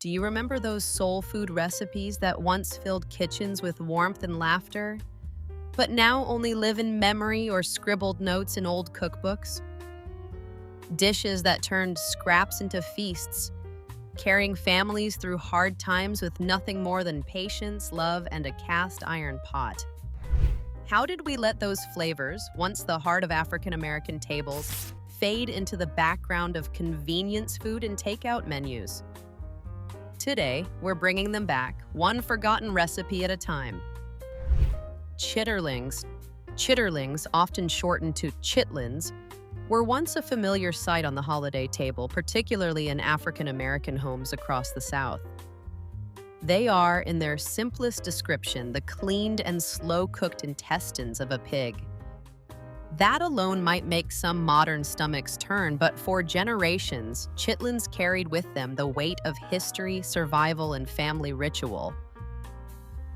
Do you remember those soul food recipes that once filled kitchens with warmth and laughter, but now only live in memory or scribbled notes in old cookbooks? Dishes that turned scraps into feasts, carrying families through hard times with nothing more than patience, love, and a cast iron pot. How did we let those flavors, once the heart of African American tables, fade into the background of convenience food and takeout menus? Today, we're bringing them back, one forgotten recipe at a time. Chitterlings, often shortened to chitlins, were once a familiar sight on the holiday table, particularly in African American homes across the South. They are, in their simplest description, the cleaned and slow-cooked intestines of a pig. That alone might make some modern stomachs turn, but for generations, chitlins carried with them the weight of history, survival, and family ritual.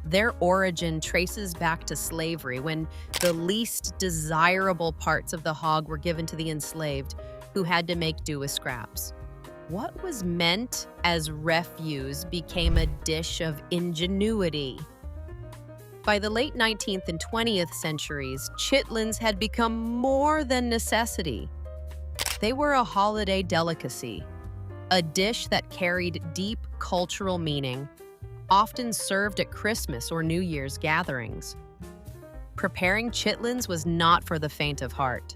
Their origin traces back to slavery, when the least desirable parts of the hog were given to the enslaved, who had to make do with scraps. What was meant as refuse became a dish of ingenuity. By the late 19th and 20th centuries, chitlins had become more than necessity. They were a holiday delicacy, a dish that carried deep cultural meaning, often served at Christmas or New Year's gatherings. Preparing chitlins was not for the faint of heart.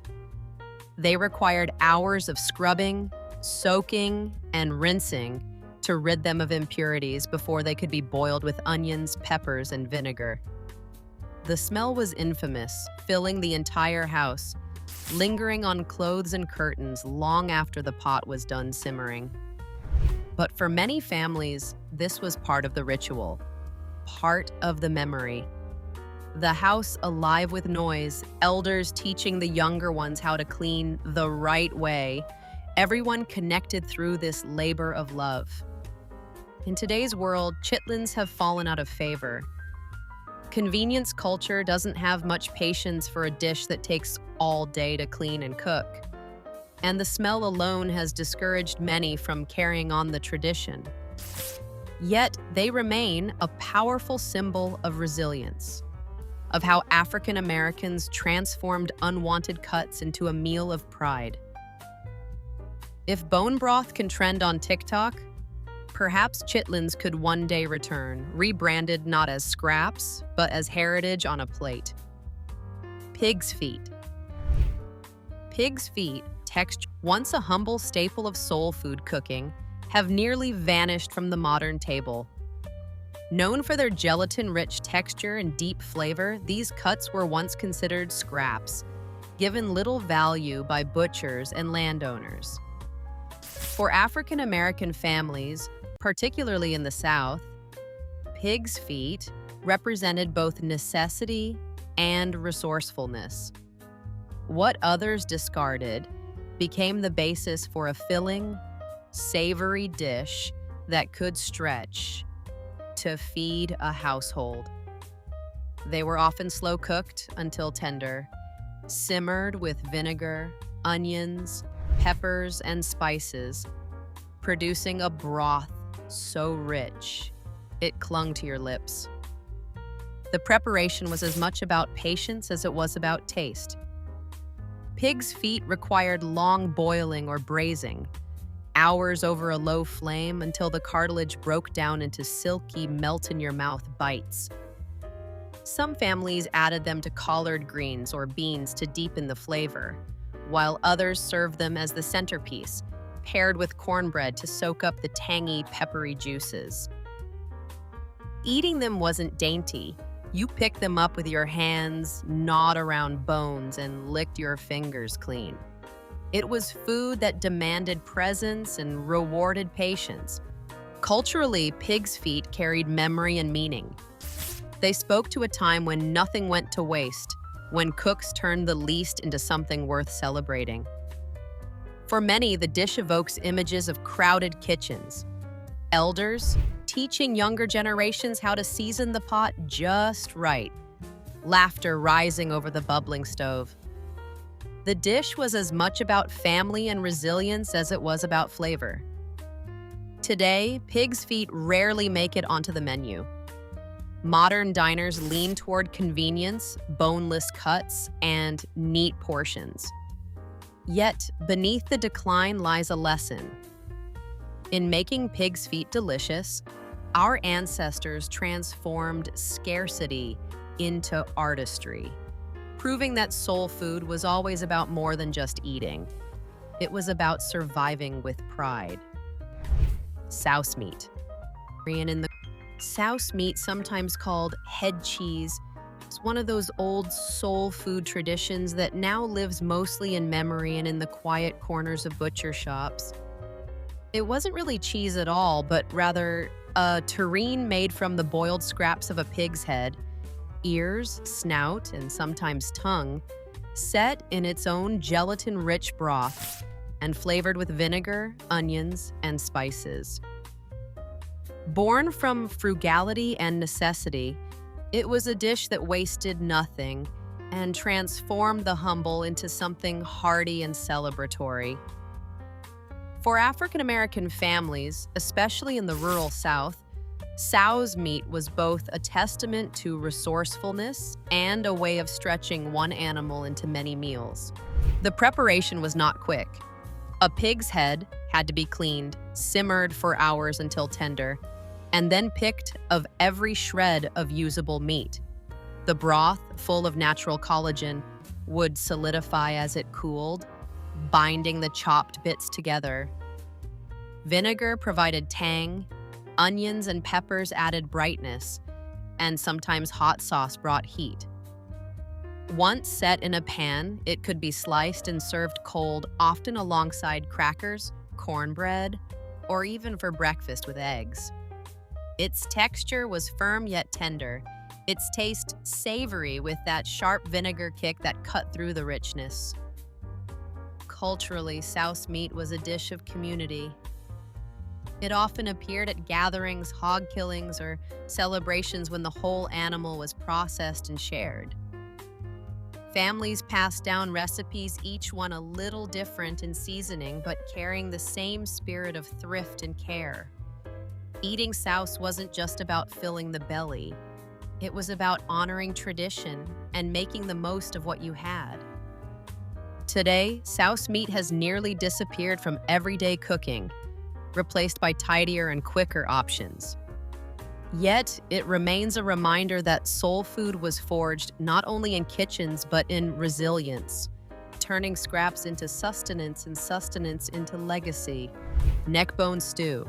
They required hours of scrubbing, soaking, and rinsing to rid them of impurities before they could be boiled with onions, peppers, and vinegar. The smell was infamous, filling the entire house, lingering on clothes and curtains long after the pot was done simmering. But for many families, this was part of the ritual, part of the memory. The house alive with noise, elders teaching the younger ones how to clean the right way, everyone connected through this labor of love. In today's world, chitlins have fallen out of favor. Convenience culture doesn't have much patience for a dish that takes all day to clean and cook. And the smell alone has discouraged many from carrying on the tradition. Yet, they remain a powerful symbol of resilience, of how African Americans transformed unwanted cuts into a meal of pride. If bone broth can trend on TikTok, perhaps chitlins could one day return, rebranded not as scraps, but as heritage on a plate. Pig's feet. Pig's feet, once a humble staple of soul food cooking, have nearly vanished from the modern table. Known for their gelatin-rich texture and deep flavor, these cuts were once considered scraps, given little value by butchers and landowners. For African American families, particularly in the South, pig's feet represented both necessity and resourcefulness. What others discarded became the basis for a filling, savory dish that could stretch to feed a household. They were often slow-cooked until tender, simmered with vinegar, onions, peppers, and spices, producing a broth so rich it clung to your lips. The preparation was as much about patience as it was about taste. Pig's feet required long boiling or braising, hours over a low flame until the cartilage broke down into silky, melt-in-your-mouth bites. Some families added them to collard greens or beans to deepen the flavor, while others served them as the centerpiece, paired with cornbread to soak up the tangy, peppery juices. Eating them wasn't dainty. You picked them up with your hands, gnawed around bones, and licked your fingers clean. It was food that demanded presence and rewarded patience. Culturally, pig's feet carried memory and meaning. They spoke to a time when nothing went to waste, when cooks turned the least into something worth celebrating. For many, the dish evokes images of crowded kitchens, elders teaching younger generations how to season the pot just right, laughter rising over the bubbling stove. The dish was as much about family and resilience as it was about flavor. Today, pig's feet rarely make it onto the menu. Modern diners lean toward convenience, boneless cuts, and neat portions. Yet, beneath the decline lies a lesson. In making pig's feet delicious, our ancestors transformed scarcity into artistry, proving that soul food was always about more than just eating. It was about surviving with pride. Souse meat. Souse meat, sometimes called head cheese, is one of those old soul food traditions that now lives mostly in memory and in the quiet corners of butcher shops. It wasn't really cheese at all, but rather a terrine made from the boiled scraps of a pig's head, ears, snout, and sometimes tongue, set in its own gelatin-rich broth and flavored with vinegar, onions, and spices. Born from frugality and necessity, it was a dish that wasted nothing and transformed the humble into something hearty and celebratory. For African American families, especially in the rural South, sow's meat was both a testament to resourcefulness and a way of stretching one animal into many meals. The preparation was not quick. A pig's head had to be cleaned, simmered for hours until tender, and then picked of every shred of usable meat. The broth, full of natural collagen, would solidify as it cooled, binding the chopped bits together. Vinegar provided tang, onions and peppers added brightness, and sometimes hot sauce brought heat. Once set in a pan, it could be sliced and served cold, often alongside crackers, cornbread, or even for breakfast with eggs. Its texture was firm yet tender, its taste savory with that sharp vinegar kick that cut through the richness. Culturally, souse meat was a dish of community. It often appeared at gatherings, hog killings, or celebrations when the whole animal was processed and shared. Families passed down recipes, each one a little different in seasoning, but carrying the same spirit of thrift and care. Eating souse wasn't just about filling the belly. It was about honoring tradition and making the most of what you had. Today, souse meat has nearly disappeared from everyday cooking, replaced by tidier and quicker options. Yet, it remains a reminder that soul food was forged not only in kitchens but in resilience, turning scraps into sustenance and sustenance into legacy. Neckbone stew.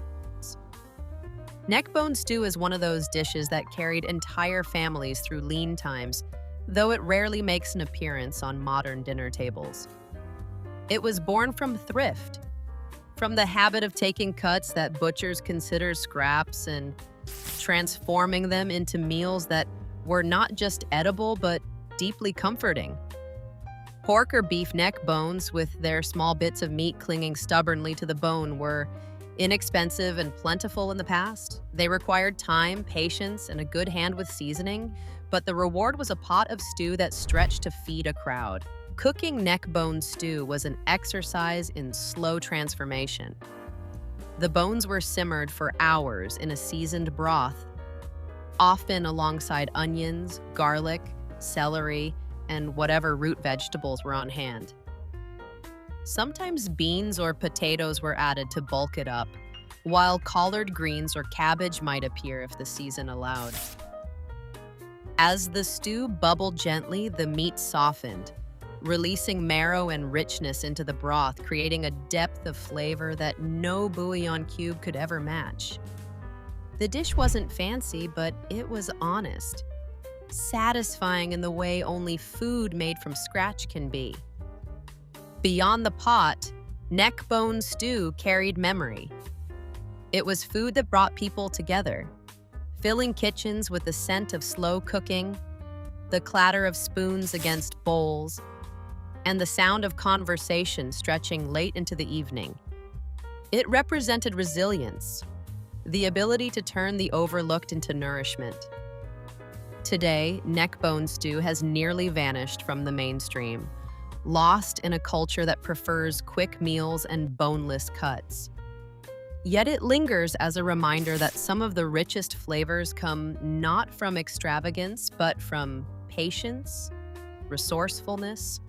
Neckbone stew is one of those dishes that carried entire families through lean times, though it rarely makes an appearance on modern dinner tables. It was born from thrift, from the habit of taking cuts that butchers consider scraps and transforming them into meals that were not just edible but deeply comforting. Pork or beef neck bones, with their small bits of meat clinging stubbornly to the bone, were inexpensive and plentiful in the past. They required time, patience, and a good hand with seasoning, but the reward was a pot of stew that stretched to feed a crowd. Cooking neck bone stew was an exercise in slow transformation. The bones were simmered for hours in a seasoned broth, often alongside onions, garlic, celery, and whatever root vegetables were on hand. Sometimes beans or potatoes were added to bulk it up, while collard greens or cabbage might appear if the season allowed. As the stew bubbled gently, the meat softened, releasing marrow and richness into the broth, creating a depth of flavor that no bouillon cube could ever match. The dish wasn't fancy, but it was honest, satisfying in the way only food made from scratch can be. Beyond the pot, neck bone stew carried memory. It was food that brought people together, filling kitchens with the scent of slow cooking, the clatter of spoons against bowls, and the sound of conversation stretching late into the evening. It represented resilience, the ability to turn the overlooked into nourishment. Today, neck bone stew has nearly vanished from the mainstream, lost in a culture that prefers quick meals and boneless cuts. Yet it lingers as a reminder that some of the richest flavors come not from extravagance, but from patience, resourcefulness,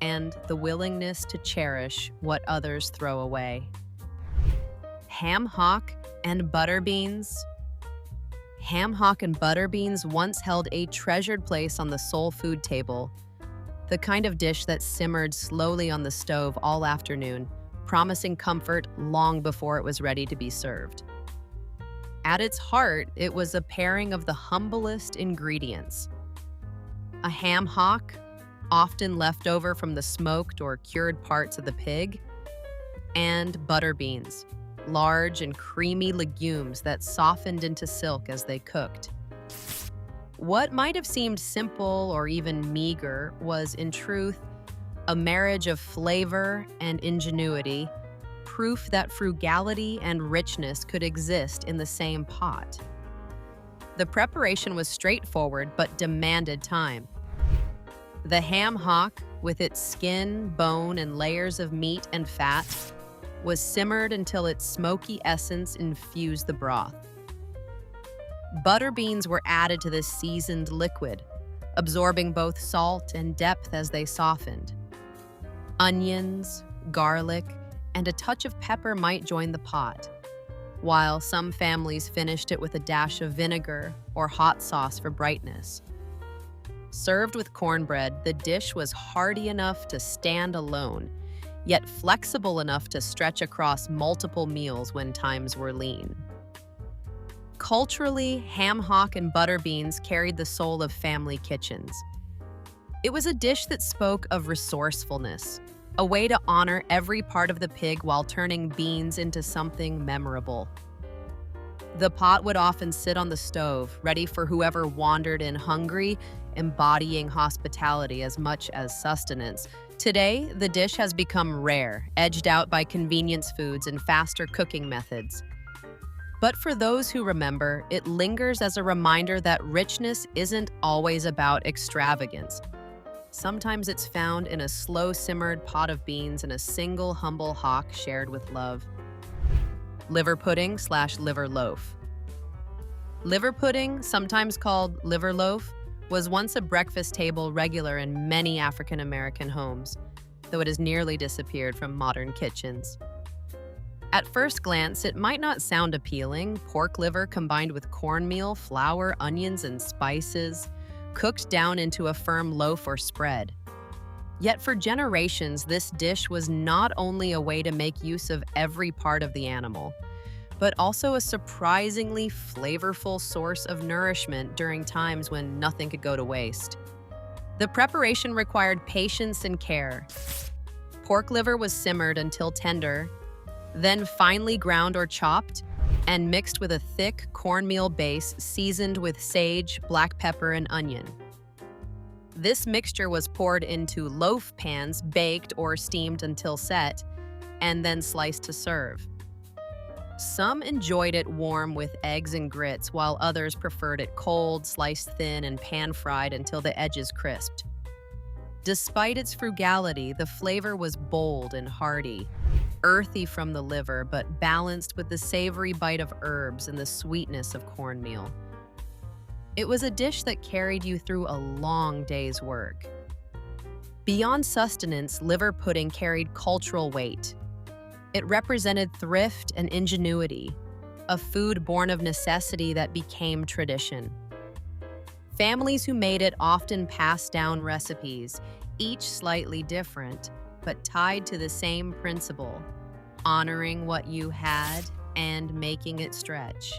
and the willingness to cherish what others throw away. Ham hock and butter beans. Ham hock and butter beans once held a treasured place on the soul food table, the kind of dish that simmered slowly on the stove all afternoon, promising comfort long before it was ready to be served. At its heart, it was a pairing of the humblest ingredients. A ham hock, often left over from the smoked or cured parts of the pig, and butter beans, large and creamy legumes that softened into silk as they cooked. What might have seemed simple or even meager was, in truth, a marriage of flavor and ingenuity, proof that frugality and richness could exist in the same pot. The preparation was straightforward but demanded time. The ham hock, with its skin, bone, and layers of meat and fat, was simmered until its smoky essence infused the broth. Butter beans were added to this seasoned liquid, absorbing both salt and depth as they softened. Onions, garlic, and a touch of pepper might join the pot, while some families finished it with a dash of vinegar or hot sauce for brightness. Served with cornbread, the dish was hearty enough to stand alone, yet flexible enough to stretch across multiple meals when times were lean. Culturally, ham hock and butter beans carried the soul of family kitchens. It was a dish that spoke of resourcefulness, a way to honor every part of the pig while turning beans into something memorable. The pot would often sit on the stove, ready for whoever wandered in hungry, embodying hospitality as much as sustenance. Today, the dish has become rare, edged out by convenience foods and faster cooking methods. But for those who remember, it lingers as a reminder that richness isn't always about extravagance. Sometimes it's found in a slow-simmered pot of beans and a single humble hock shared with love. Liver pudding/liver loaf. Liver pudding, sometimes called liver loaf, was once a breakfast table regular in many African American homes, though it has nearly disappeared from modern kitchens. At first glance, it might not sound appealing: pork liver combined with cornmeal, flour, onions, and spices, cooked down into a firm loaf or spread. Yet for generations, this dish was not only a way to make use of every part of the animal, but also a surprisingly flavorful source of nourishment during times when nothing could go to waste. The preparation required patience and care. Pork liver was simmered until tender, then finely ground or chopped, and mixed with a thick cornmeal base seasoned with sage, black pepper, and onion. This mixture was poured into loaf pans, baked or steamed until set, and then sliced to serve. Some enjoyed it warm with eggs and grits, while others preferred it cold, sliced thin, and pan-fried until the edges crisped. Despite its frugality, the flavor was bold and hearty, earthy from the liver, but balanced with the savory bite of herbs and the sweetness of cornmeal. It was a dish that carried you through a long day's work. Beyond sustenance, liver pudding carried cultural weight. It represented thrift and ingenuity, a food born of necessity that became tradition. Families who made it often passed down recipes, each slightly different, but tied to the same principle: honoring what you had and making it stretch.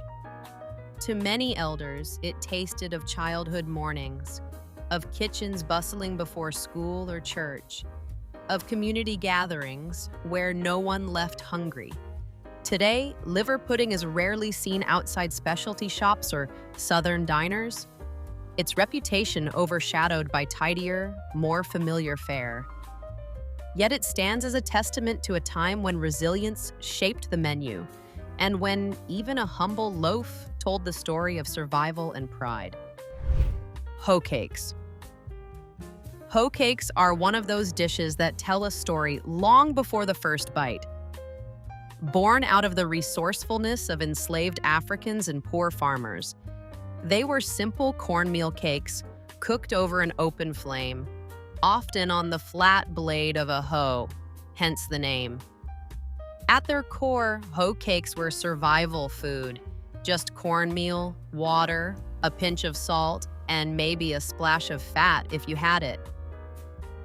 To many elders, it tasted of childhood mornings, of kitchens bustling before school or church, of community gatherings where no one left hungry. Today, liver pudding is rarely seen outside specialty shops or southern diners, its reputation overshadowed by tidier, more familiar fare. Yet it stands as a testament to a time when resilience shaped the menu, and when even a humble loaf told the story of survival and pride. Hoe cakes. Hoe cakes are one of those dishes that tell a story long before the first bite. Born out of the resourcefulness of enslaved Africans and poor farmers, they were simple cornmeal cakes cooked over an open flame, often on the flat blade of a hoe, hence the name. At their core, hoe cakes were survival food, just cornmeal, water, a pinch of salt, and maybe a splash of fat if you had it.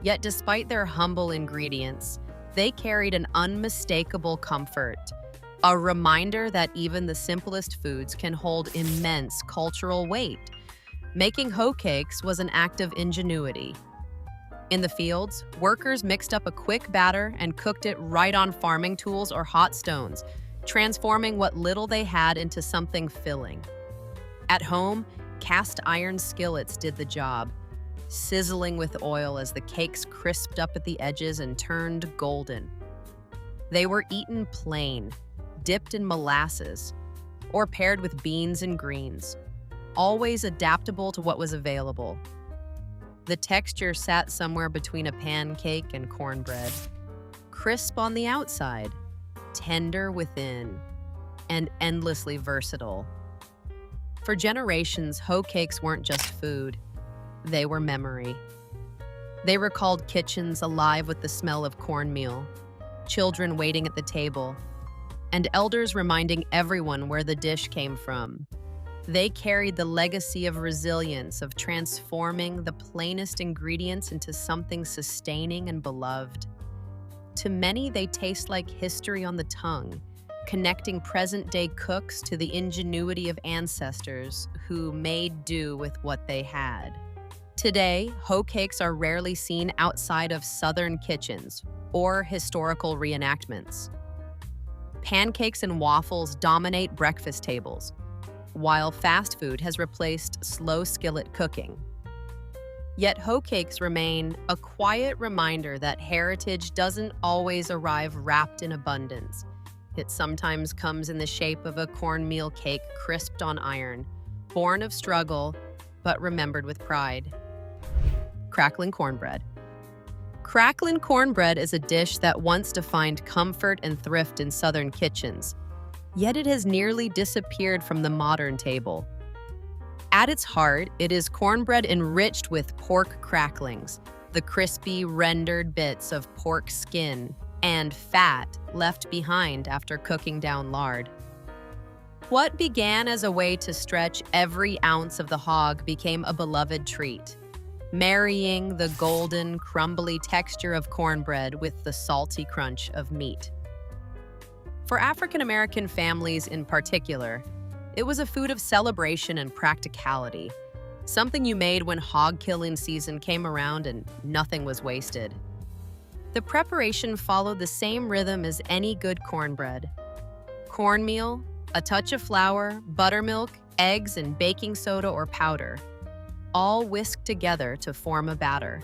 Yet despite their humble ingredients, they carried an unmistakable comfort, a reminder that even the simplest foods can hold immense cultural weight. Making hoe cakes was an act of ingenuity. In the fields, workers mixed up a quick batter and cooked it right on farming tools or hot stones, transforming what little they had into something filling. At home, cast iron skillets did the job, sizzling with oil as the cakes crisped up at the edges and turned golden. They were eaten plain, dipped in molasses, or paired with beans and greens, always adaptable to what was available. The texture sat somewhere between a pancake and cornbread, crisp on the outside, tender within, and endlessly versatile. For generations, hoe cakes weren't just food. They were memory. They recalled kitchens alive with the smell of cornmeal, children waiting at the table, and elders reminding everyone where the dish came from. They carried the legacy of resilience, of transforming the plainest ingredients into something sustaining and beloved. To many, they taste like history on the tongue, connecting present-day cooks to the ingenuity of ancestors who made do with what they had. Today, hoe cakes are rarely seen outside of Southern kitchens or historical reenactments. Pancakes and waffles dominate breakfast tables, while fast food has replaced slow skillet cooking. Yet hoe cakes remain a quiet reminder that heritage doesn't always arrive wrapped in abundance. It sometimes comes in the shape of a cornmeal cake crisped on iron, born of struggle, but remembered with pride. Crackling cornbread. Crackling cornbread is a dish that once defined comfort and thrift in Southern kitchens, yet it has nearly disappeared from the modern table. At its heart, it is cornbread enriched with pork cracklings, the crispy, rendered bits of pork skin and fat left behind after cooking down lard. What began as a way to stretch every ounce of the hog became a beloved treat, marrying the golden, crumbly texture of cornbread with the salty crunch of meat. For African American families in particular, it was a food of celebration and practicality, something you made when hog killing season came around and nothing was wasted. The preparation followed the same rhythm as any good cornbread. Cornmeal, a touch of flour, buttermilk, eggs, and baking soda or powder, all whisked together to form a batter.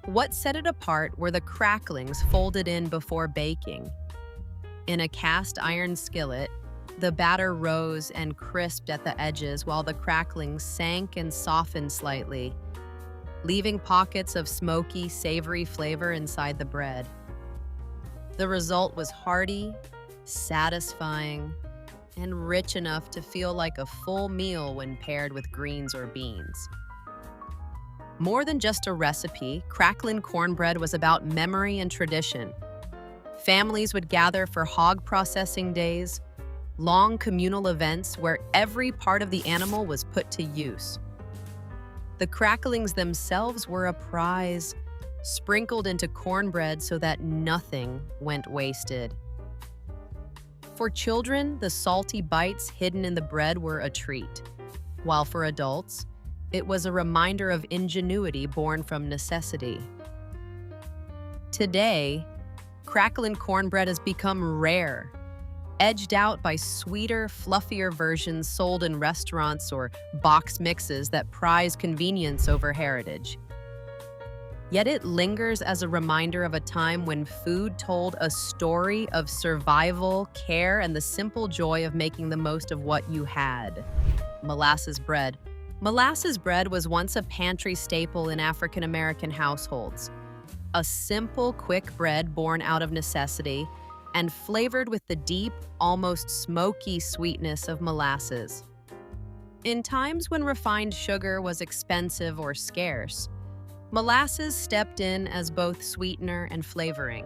What set it apart were the cracklings folded in before baking. In a cast iron skillet, the batter rose and crisped at the edges while the cracklings sank and softened slightly, leaving pockets of smoky, savory flavor inside the bread. The result was hearty, satisfying, and rich enough to feel like a full meal when paired with greens or beans. More than just a recipe, crackling cornbread was about memory and tradition. Families would gather for hog processing days, long communal events where every part of the animal was put to use. The cracklings themselves were a prize, sprinkled into cornbread so that nothing went wasted. For children, the salty bites hidden in the bread were a treat, while for adults, it was a reminder of ingenuity born from necessity. Today, crackling cornbread has become rare, edged out by sweeter, fluffier versions sold in restaurants or box mixes that prize convenience over heritage. Yet it lingers as a reminder of a time when food told a story of survival, care, and the simple joy of making the most of what you had. Molasses bread. Molasses bread was once a pantry staple in African American households. A simple, quick bread born out of necessity, and flavored with the deep, almost smoky sweetness of molasses. In times when refined sugar was expensive or scarce, molasses stepped in as both sweetener and flavoring,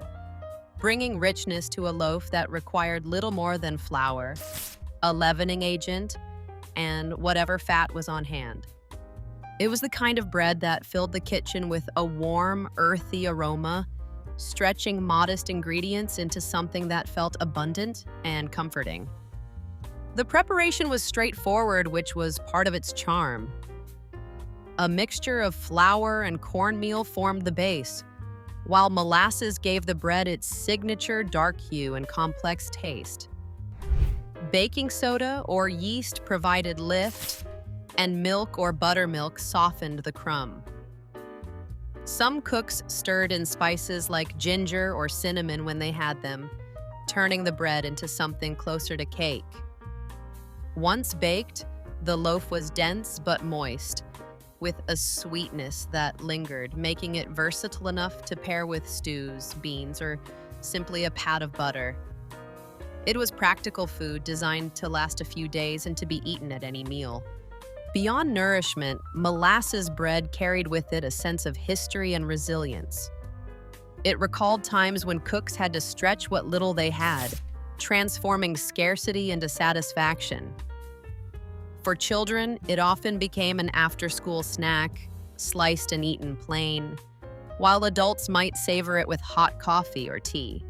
bringing richness to a loaf that required little more than flour, a leavening agent, and whatever fat was on hand. It was the kind of bread that filled the kitchen with a warm, earthy aroma, stretching modest ingredients into something that felt abundant and comforting. The preparation was straightforward, which was part of its charm. A mixture of flour and cornmeal formed the base, while molasses gave the bread its signature dark hue and complex taste. Baking soda or yeast provided lift, and milk or buttermilk softened the crumb. Some cooks stirred in spices like ginger or cinnamon when they had them, turning the bread into something closer to cake. Once baked, the loaf was dense but moist, with a sweetness that lingered, making it versatile enough to pair with stews, beans, or simply a pat of butter. It was practical food designed to last a few days and to be eaten at any meal. Beyond nourishment, molasses bread carried with it a sense of history and resilience. It recalled times when cooks had to stretch what little they had, transforming scarcity into satisfaction. For children, it often became an after-school snack, sliced and eaten plain, while adults might savor it with hot coffee or tea.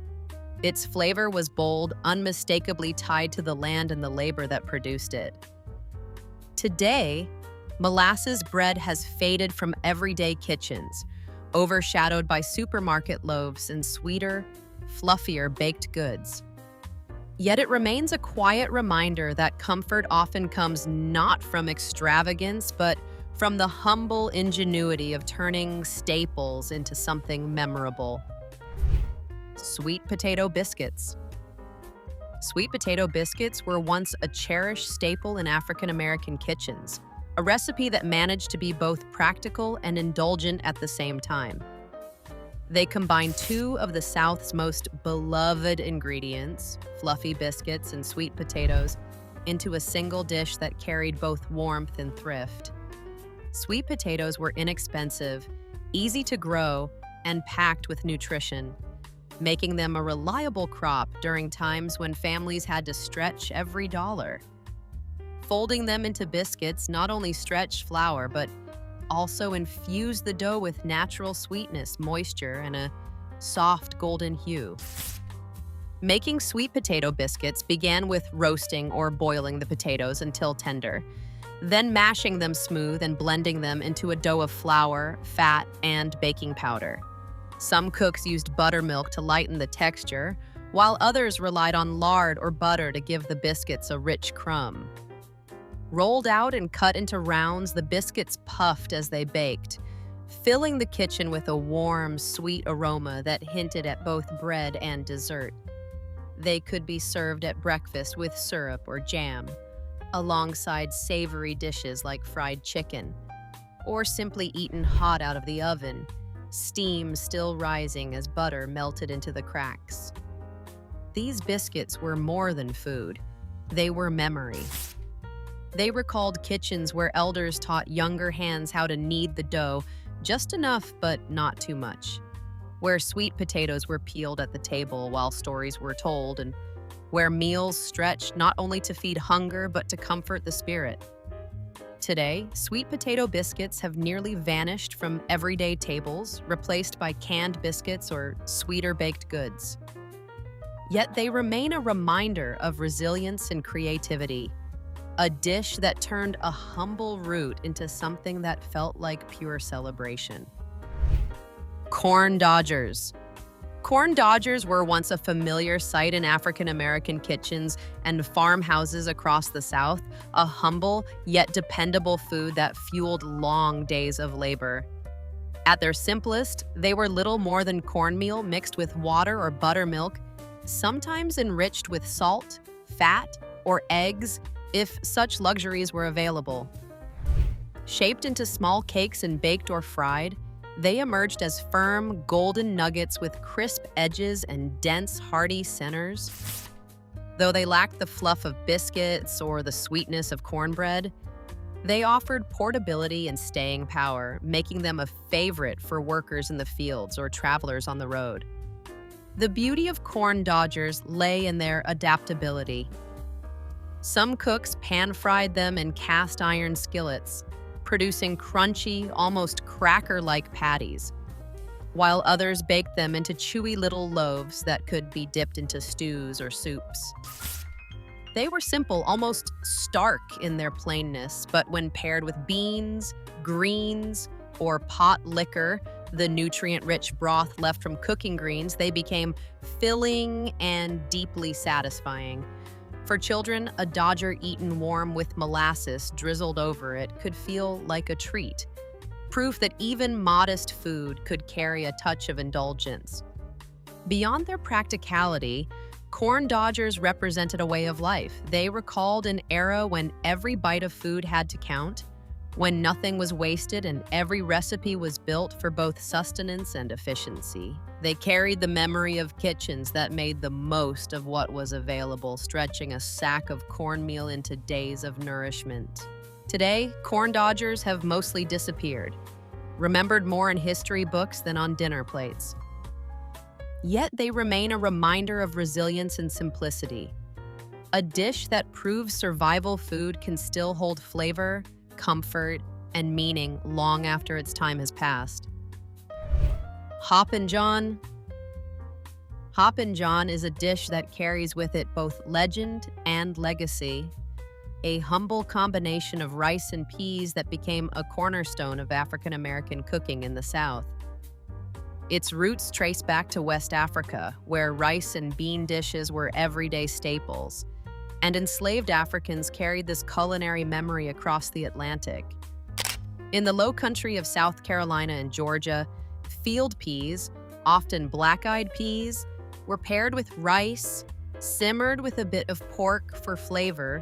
Its flavor was bold, unmistakably tied to the land and the labor that produced it. Today, molasses bread has faded from everyday kitchens, overshadowed by supermarket loaves and sweeter, fluffier baked goods. Yet it remains a quiet reminder that comfort often comes not from extravagance, but from the humble ingenuity of turning staples into something memorable. Sweet potato biscuits. Sweet potato biscuits were once a cherished staple in African American kitchens, a recipe that managed to be both practical and indulgent at the same time. They combine two of the South's most beloved ingredients, fluffy biscuits and sweet potatoes, into a single dish that carried both warmth and thrift. Sweet potatoes were inexpensive, easy to grow, and packed with nutrition, making them a reliable crop during times when families had to stretch every dollar. Folding them into biscuits not only stretched flour, but also infused the dough with natural sweetness, moisture, and a soft golden hue. Making sweet potato biscuits began with roasting or boiling the potatoes until tender, then mashing them smooth and blending them into a dough of flour, fat, and baking powder. Some cooks used buttermilk to lighten the texture, while others relied on lard or butter to give the biscuits a rich crumb. Rolled out and cut into rounds, the biscuits puffed as they baked, filling the kitchen with a warm, sweet aroma that hinted at both bread and dessert. They could be served at breakfast with syrup or jam, alongside savory dishes like fried chicken, or simply eaten hot out of the oven, steam still rising as butter melted into the cracks. These biscuits were more than food. They were memory. They recalled kitchens where elders taught younger hands how to knead the dough just enough but not too much, where sweet potatoes were peeled at the table while stories were told, and where meals stretched not only to feed hunger but to comfort the spirit. Today, sweet potato biscuits have nearly vanished from everyday tables, replaced by canned biscuits or sweeter baked goods. Yet they remain a reminder of resilience and creativity, a dish that turned a humble root into something that felt like pure celebration. Corn dodgers. Corn dodgers were once a familiar sight in African American kitchens and farmhouses across the South, a humble yet dependable food that fueled long days of labor. At their simplest, they were little more than cornmeal mixed with water or buttermilk, sometimes enriched with salt, fat, or eggs, if such luxuries were available. Shaped into small cakes and baked or fried, They emerged as firm, golden nuggets with crisp edges and dense, hearty centers. Though they lacked the fluff of biscuits or the sweetness of cornbread, they offered portability and staying power, making them a favorite for workers in the fields or travelers on the road. The beauty of corn dodgers lay in their adaptability. Some cooks pan-fried them in cast iron skillets, producing crunchy, almost cracker-like patties, while others baked them into chewy little loaves that could be dipped into stews or soups. They were simple, almost stark in their plainness, but when paired with beans, greens, or pot liquor, the nutrient-rich broth left from cooking greens, they became filling and deeply satisfying. For children, a Dodger eaten warm with molasses drizzled over it could feel like a treat, proof that even modest food could carry a touch of indulgence. Beyond their practicality, corn dodgers represented a way of life. They recalled an era when every bite of food had to count, when nothing was wasted and every recipe was built for both sustenance and efficiency. They carried the memory of kitchens that made the most of what was available, stretching a sack of cornmeal into days of nourishment. Today, corn dodgers have mostly disappeared, remembered more in history books than on dinner plates. Yet they remain a reminder of resilience and simplicity. A dish that proves survival food can still hold flavor, comfort, and meaning long after its time has passed. Hoppin' John. Hoppin' John is a dish that carries with it both legend and legacy, a humble combination of rice and peas that became a cornerstone of African American cooking in the South. Its roots trace back to West Africa, where rice and bean dishes were everyday staples, and enslaved Africans carried this culinary memory across the Atlantic. In the low country of South Carolina and Georgia, field peas, often black-eyed peas, were paired with rice, simmered with a bit of pork for flavor,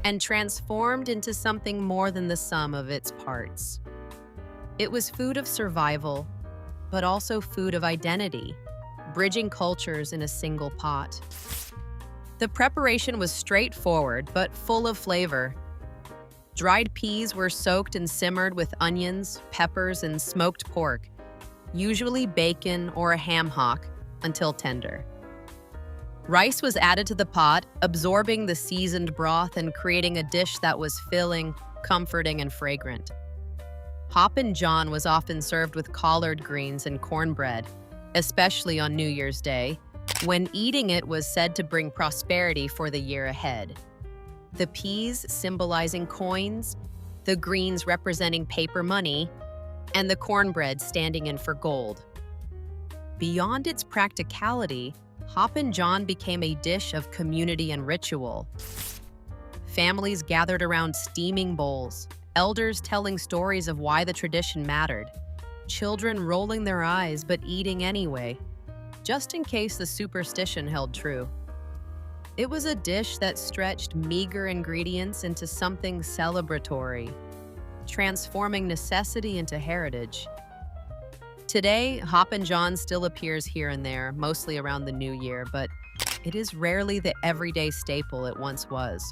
and transformed into something more than the sum of its parts. It was food of survival, but also food of identity, bridging cultures in a single pot. The preparation was straightforward, but full of flavor. Dried peas were soaked and simmered with onions, peppers, and smoked pork, usually bacon or a ham hock, until tender. Rice was added to the pot, absorbing the seasoned broth and creating a dish that was filling, comforting, and fragrant. Hoppin' John was often served with collard greens and cornbread, especially on New Year's Day, when eating it was said to bring prosperity for the year ahead. The peas symbolizing coins, the greens representing paper money, and the cornbread standing in for gold. Beyond its practicality, Hoppin' John became a dish of community and ritual. Families gathered around steaming bowls, elders telling stories of why the tradition mattered, children rolling their eyes but eating anyway, just in case the superstition held true. It was a dish that stretched meager ingredients into something celebratory, transforming necessity into heritage. Today, Hoppin' John still appears here and there, mostly around the new year, but it is rarely the everyday staple it once was.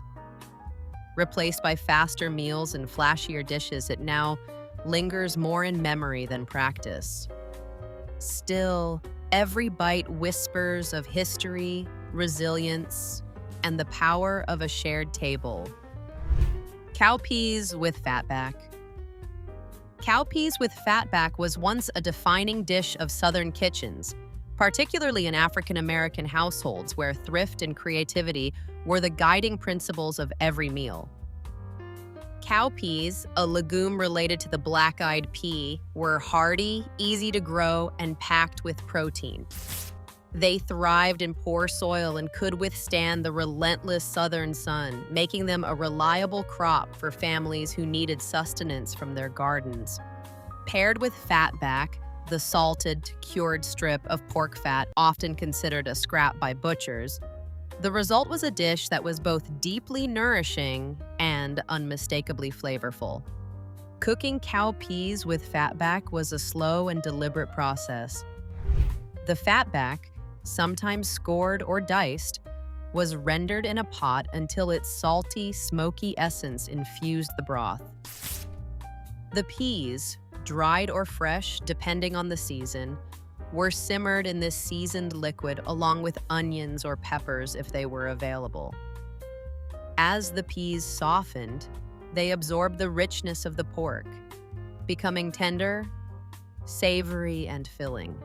Replaced by faster meals and flashier dishes, it now lingers more in memory than practice. Still, every bite whispers of history, resilience, and the power of a shared table. Cowpeas with fatback. Cowpeas with fatback was once a defining dish of Southern kitchens, particularly in African American households where thrift and creativity were the guiding principles of every meal. Cowpeas, a legume related to the black-eyed pea, were hardy, easy to grow, and packed with protein. They thrived in poor soil and could withstand the relentless southern sun, making them a reliable crop for families who needed sustenance from their gardens. Paired with fatback, the salted, cured strip of pork fat often considered a scrap by butchers, the result was a dish that was both deeply nourishing and unmistakably flavorful. Cooking cow peas with fatback was a slow and deliberate process. The fatback, sometimes scored or diced, was rendered in a pot until its salty, smoky essence infused the broth. The peas, dried or fresh depending on the season, were simmered in this seasoned liquid along with onions or peppers if they were available. As the peas softened, they absorbed the richness of the pork, becoming tender, savory, and filling.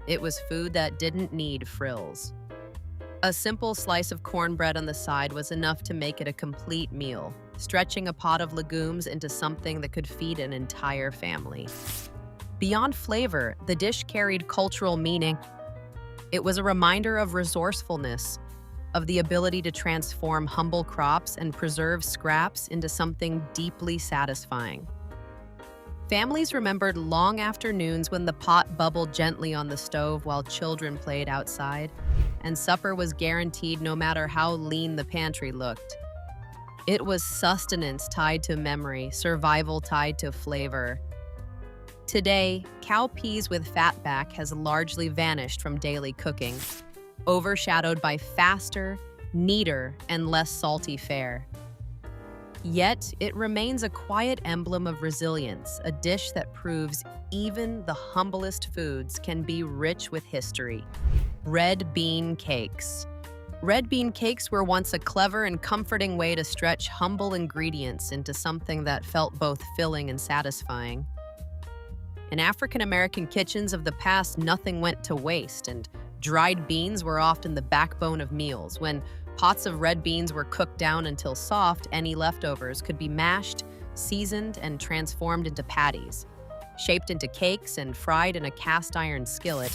It was food that didn't need frills. A simple slice of cornbread on the side was enough to make it a complete meal, stretching a pot of legumes into something that could feed an entire family. Beyond flavor, the dish carried cultural meaning. It was a reminder of resourcefulness, of the ability to transform humble crops and preserve scraps into something deeply satisfying. Families remembered long afternoons when the pot bubbled gently on the stove while children played outside, and supper was guaranteed no matter how lean the pantry looked. It was sustenance tied to memory, survival tied to flavor. Today, cow peas with fatback has largely vanished from daily cooking, overshadowed by faster, neater, and less salty fare. Yet, it remains a quiet emblem of resilience, a dish that proves even the humblest foods can be rich with history. Red bean cakes. Red bean cakes were once a clever and comforting way to stretch humble ingredients into something that felt both filling and satisfying. In African American kitchens of the past, nothing went to waste, and dried beans were often the backbone of meals. When pots of red beans were cooked down until soft, any leftovers could be mashed, seasoned, and transformed into patties. Shaped into cakes and fried in a cast iron skillet,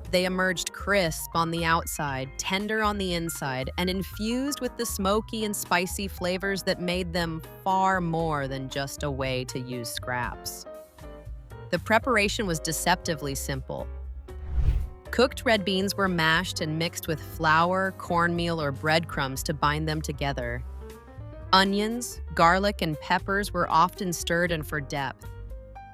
they emerged crisp on the outside, tender on the inside, and infused with the smoky and spicy flavors that made them far more than just a way to use scraps. The preparation was deceptively simple. Cooked red beans were mashed and mixed with flour, cornmeal, or breadcrumbs to bind them together. Onions, garlic, and peppers were often stirred in for depth,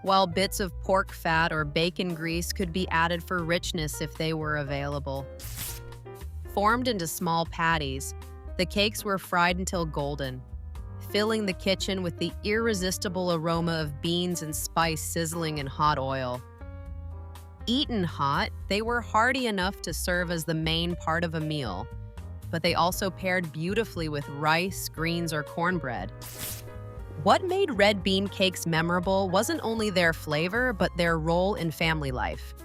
while bits of pork fat or bacon grease could be added for richness if they were available. Formed into small patties, the cakes were fried until golden, filling the kitchen with the irresistible aroma of beans and spice sizzling in hot oil. Eaten hot, they were hearty enough to serve as the main part of a meal, but they also paired beautifully with rice, greens, or cornbread. What made red bean cakes memorable wasn't only their flavor, but their role in family life.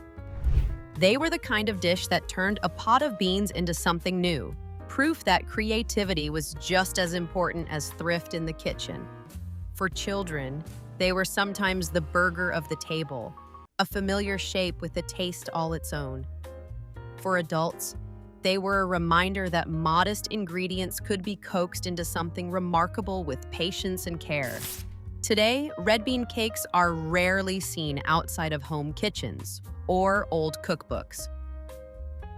They were the kind of dish that turned a pot of beans into something new, proof that creativity was just as important as thrift in the kitchen. For children, they were sometimes the burger of the table, a familiar shape with a taste all its own. For adults, they were a reminder that modest ingredients could be coaxed into something remarkable with patience and care. Today, red bean cakes are rarely seen outside of home kitchens or old cookbooks.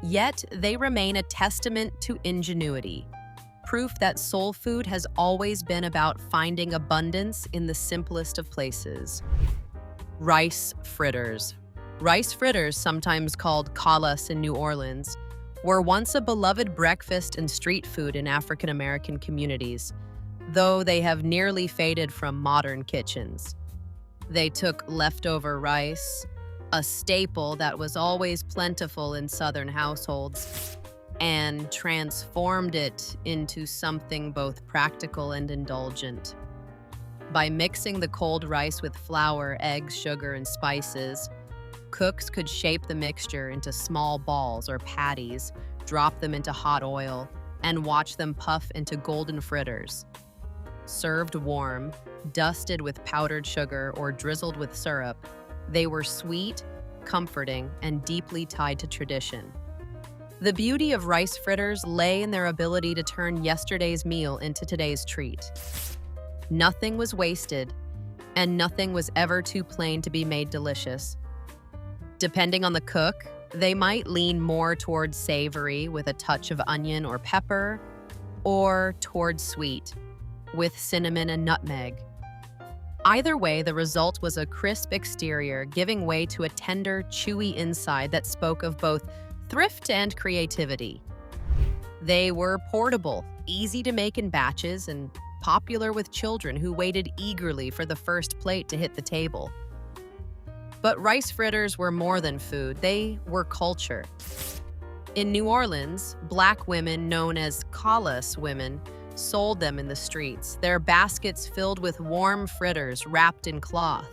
Yet, they remain a testament to ingenuity, proof that soul food has always been about finding abundance in the simplest of places. Rice fritters. Rice fritters, sometimes called callas in New Orleans, were once a beloved breakfast and street food in African American communities, though they have nearly faded from modern kitchens. They took leftover rice, a staple that was always plentiful in Southern households, and transformed it into something both practical and indulgent. By mixing the cold rice with flour, eggs, sugar, and spices, cooks could shape the mixture into small balls or patties, drop them into hot oil, and watch them puff into golden fritters. Served warm, dusted with powdered sugar, or drizzled with syrup, they were sweet, comforting, and deeply tied to tradition. The beauty of rice fritters lay in their ability to turn yesterday's meal into today's treat. Nothing was wasted, and nothing was ever too plain to be made delicious. Depending on the cook, they might lean more towards savory with a touch of onion or pepper, or towards sweet with cinnamon and nutmeg. Either way, the result was a crisp exterior giving way to a tender, chewy inside that spoke of both thrift and creativity. They were portable, easy to make in batches, and popular with children who waited eagerly for the first plate to hit the table. But rice fritters were more than food, they were culture. In New Orleans, Black women, known as kalas women, sold them in the streets, their baskets filled with warm fritters wrapped in cloth.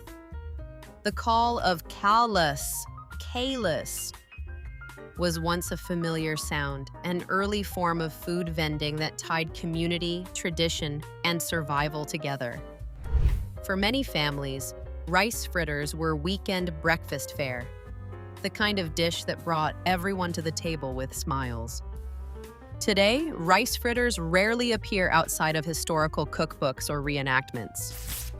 The call of kalas, was once a familiar sound, an early form of food vending that tied community, tradition, and survival together. For many families, rice fritters were weekend breakfast fare, the kind of dish that brought everyone to the table with smiles. Today, rice fritters rarely appear outside of historical cookbooks or reenactments.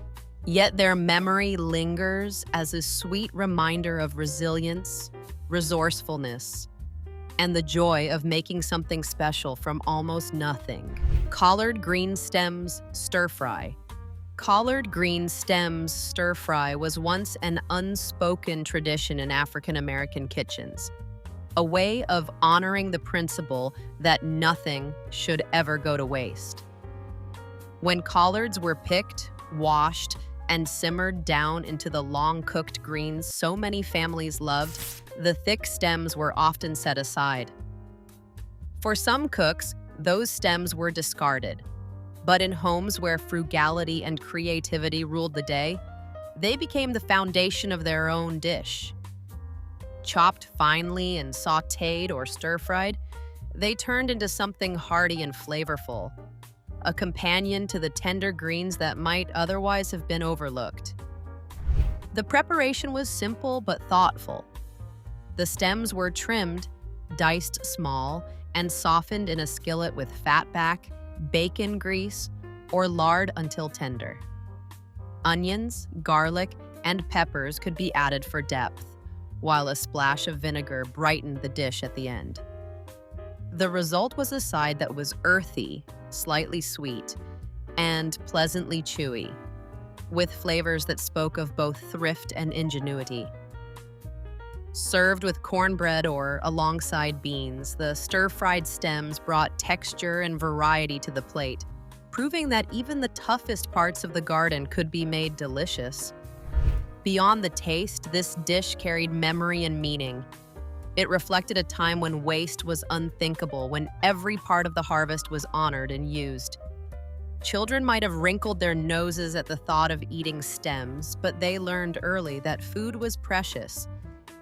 Yet their memory lingers as a sweet reminder of resilience, resourcefulness, and the joy of making something special from almost nothing. Collard green stems stir-fry. Collard green stems stir-fry was once an unspoken tradition in African American kitchens, a way of honoring the principle that nothing should ever go to waste. When collards were picked, washed, and simmered down into the long-cooked greens so many families loved, the thick stems were often set aside. For some cooks, those stems were discarded. But in homes where frugality and creativity ruled the day, they became the foundation of their own dish. Chopped finely and sautéed or stir-fried, they turned into something hearty and flavorful, a companion to the tender greens that might otherwise have been overlooked. The preparation was simple but thoughtful. The stems were trimmed, diced small, and softened in a skillet with fatback, bacon grease, or lard until tender. Onions, garlic, and peppers could be added for depth, while a splash of vinegar brightened the dish at the end. The result was a side that was earthy, slightly sweet, and pleasantly chewy, with flavors that spoke of both thrift and ingenuity. Served with cornbread or alongside beans, the stir-fried stems brought texture and variety to the plate, proving that even the toughest parts of the garden could be made delicious. Beyond the taste, this dish carried memory and meaning. It reflected a time when waste was unthinkable, when every part of the harvest was honored and used. Children might have wrinkled their noses at the thought of eating stems, but they learned early that food was precious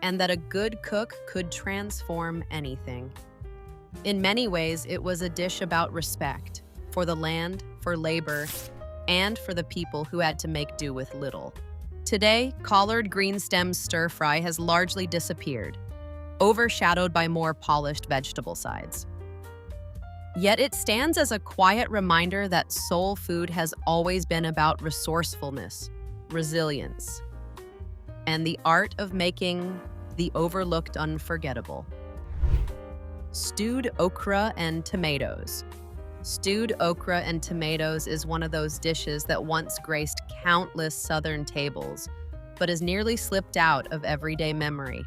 and that a good cook could transform anything. In many ways, it was a dish about respect for the land, for labor, and for the people who had to make do with little. Today, collard green stems stir-fry has largely disappeared, overshadowed by more polished vegetable sides. Yet it stands as a quiet reminder that soul food has always been about resourcefulness, resilience, and the art of making the overlooked unforgettable. Stewed okra and tomatoes. Stewed okra and tomatoes is one of those dishes that once graced countless Southern tables, but has nearly slipped out of everyday memory.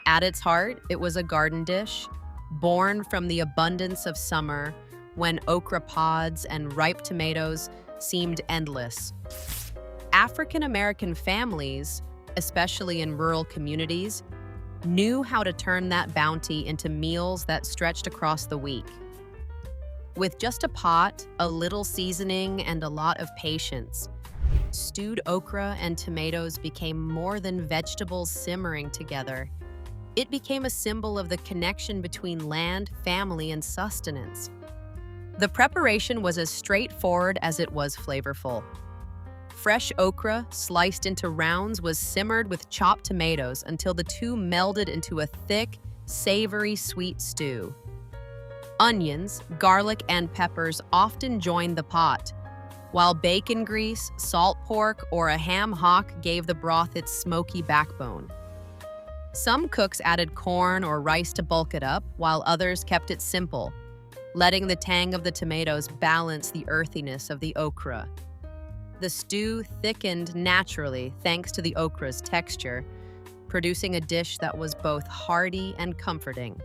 At its heart, it was a garden dish, born from the abundance of summer when okra pods and ripe tomatoes seemed endless. African American families, especially in rural communities, knew how to turn that bounty into meals that stretched across the week. With just a pot, a little seasoning, and a lot of patience, stewed okra and tomatoes became more than vegetables simmering together. It became a symbol of the connection between land, family, and sustenance. The preparation was as straightforward as it was flavorful. Fresh okra, sliced into rounds, was simmered with chopped tomatoes until the two melded into a thick, savory, sweet stew. Onions, garlic, and peppers often joined the pot, while bacon grease, salt pork, or a ham hock gave the broth its smoky backbone. Some cooks added corn or rice to bulk it up, while others kept it simple, letting the tang of the tomatoes balance the earthiness of the okra. The stew thickened naturally thanks to the okra's texture, producing a dish that was both hearty and comforting.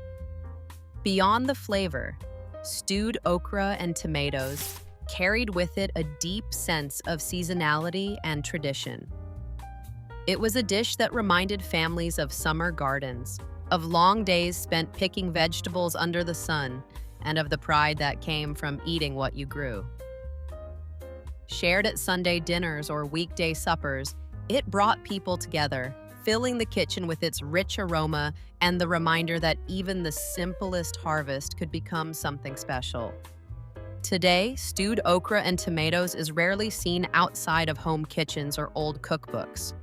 Beyond the flavor, stewed okra and tomatoes carried with it a deep sense of seasonality and tradition. It was a dish that reminded families of summer gardens, of long days spent picking vegetables under the sun, and of the pride that came from eating what you grew. Shared at Sunday dinners or weekday suppers, it brought people together, filling the kitchen with its rich aroma and the reminder that even the simplest harvest could become something special. Today, stewed okra and tomatoes is rarely seen outside of home kitchens or old cookbooks.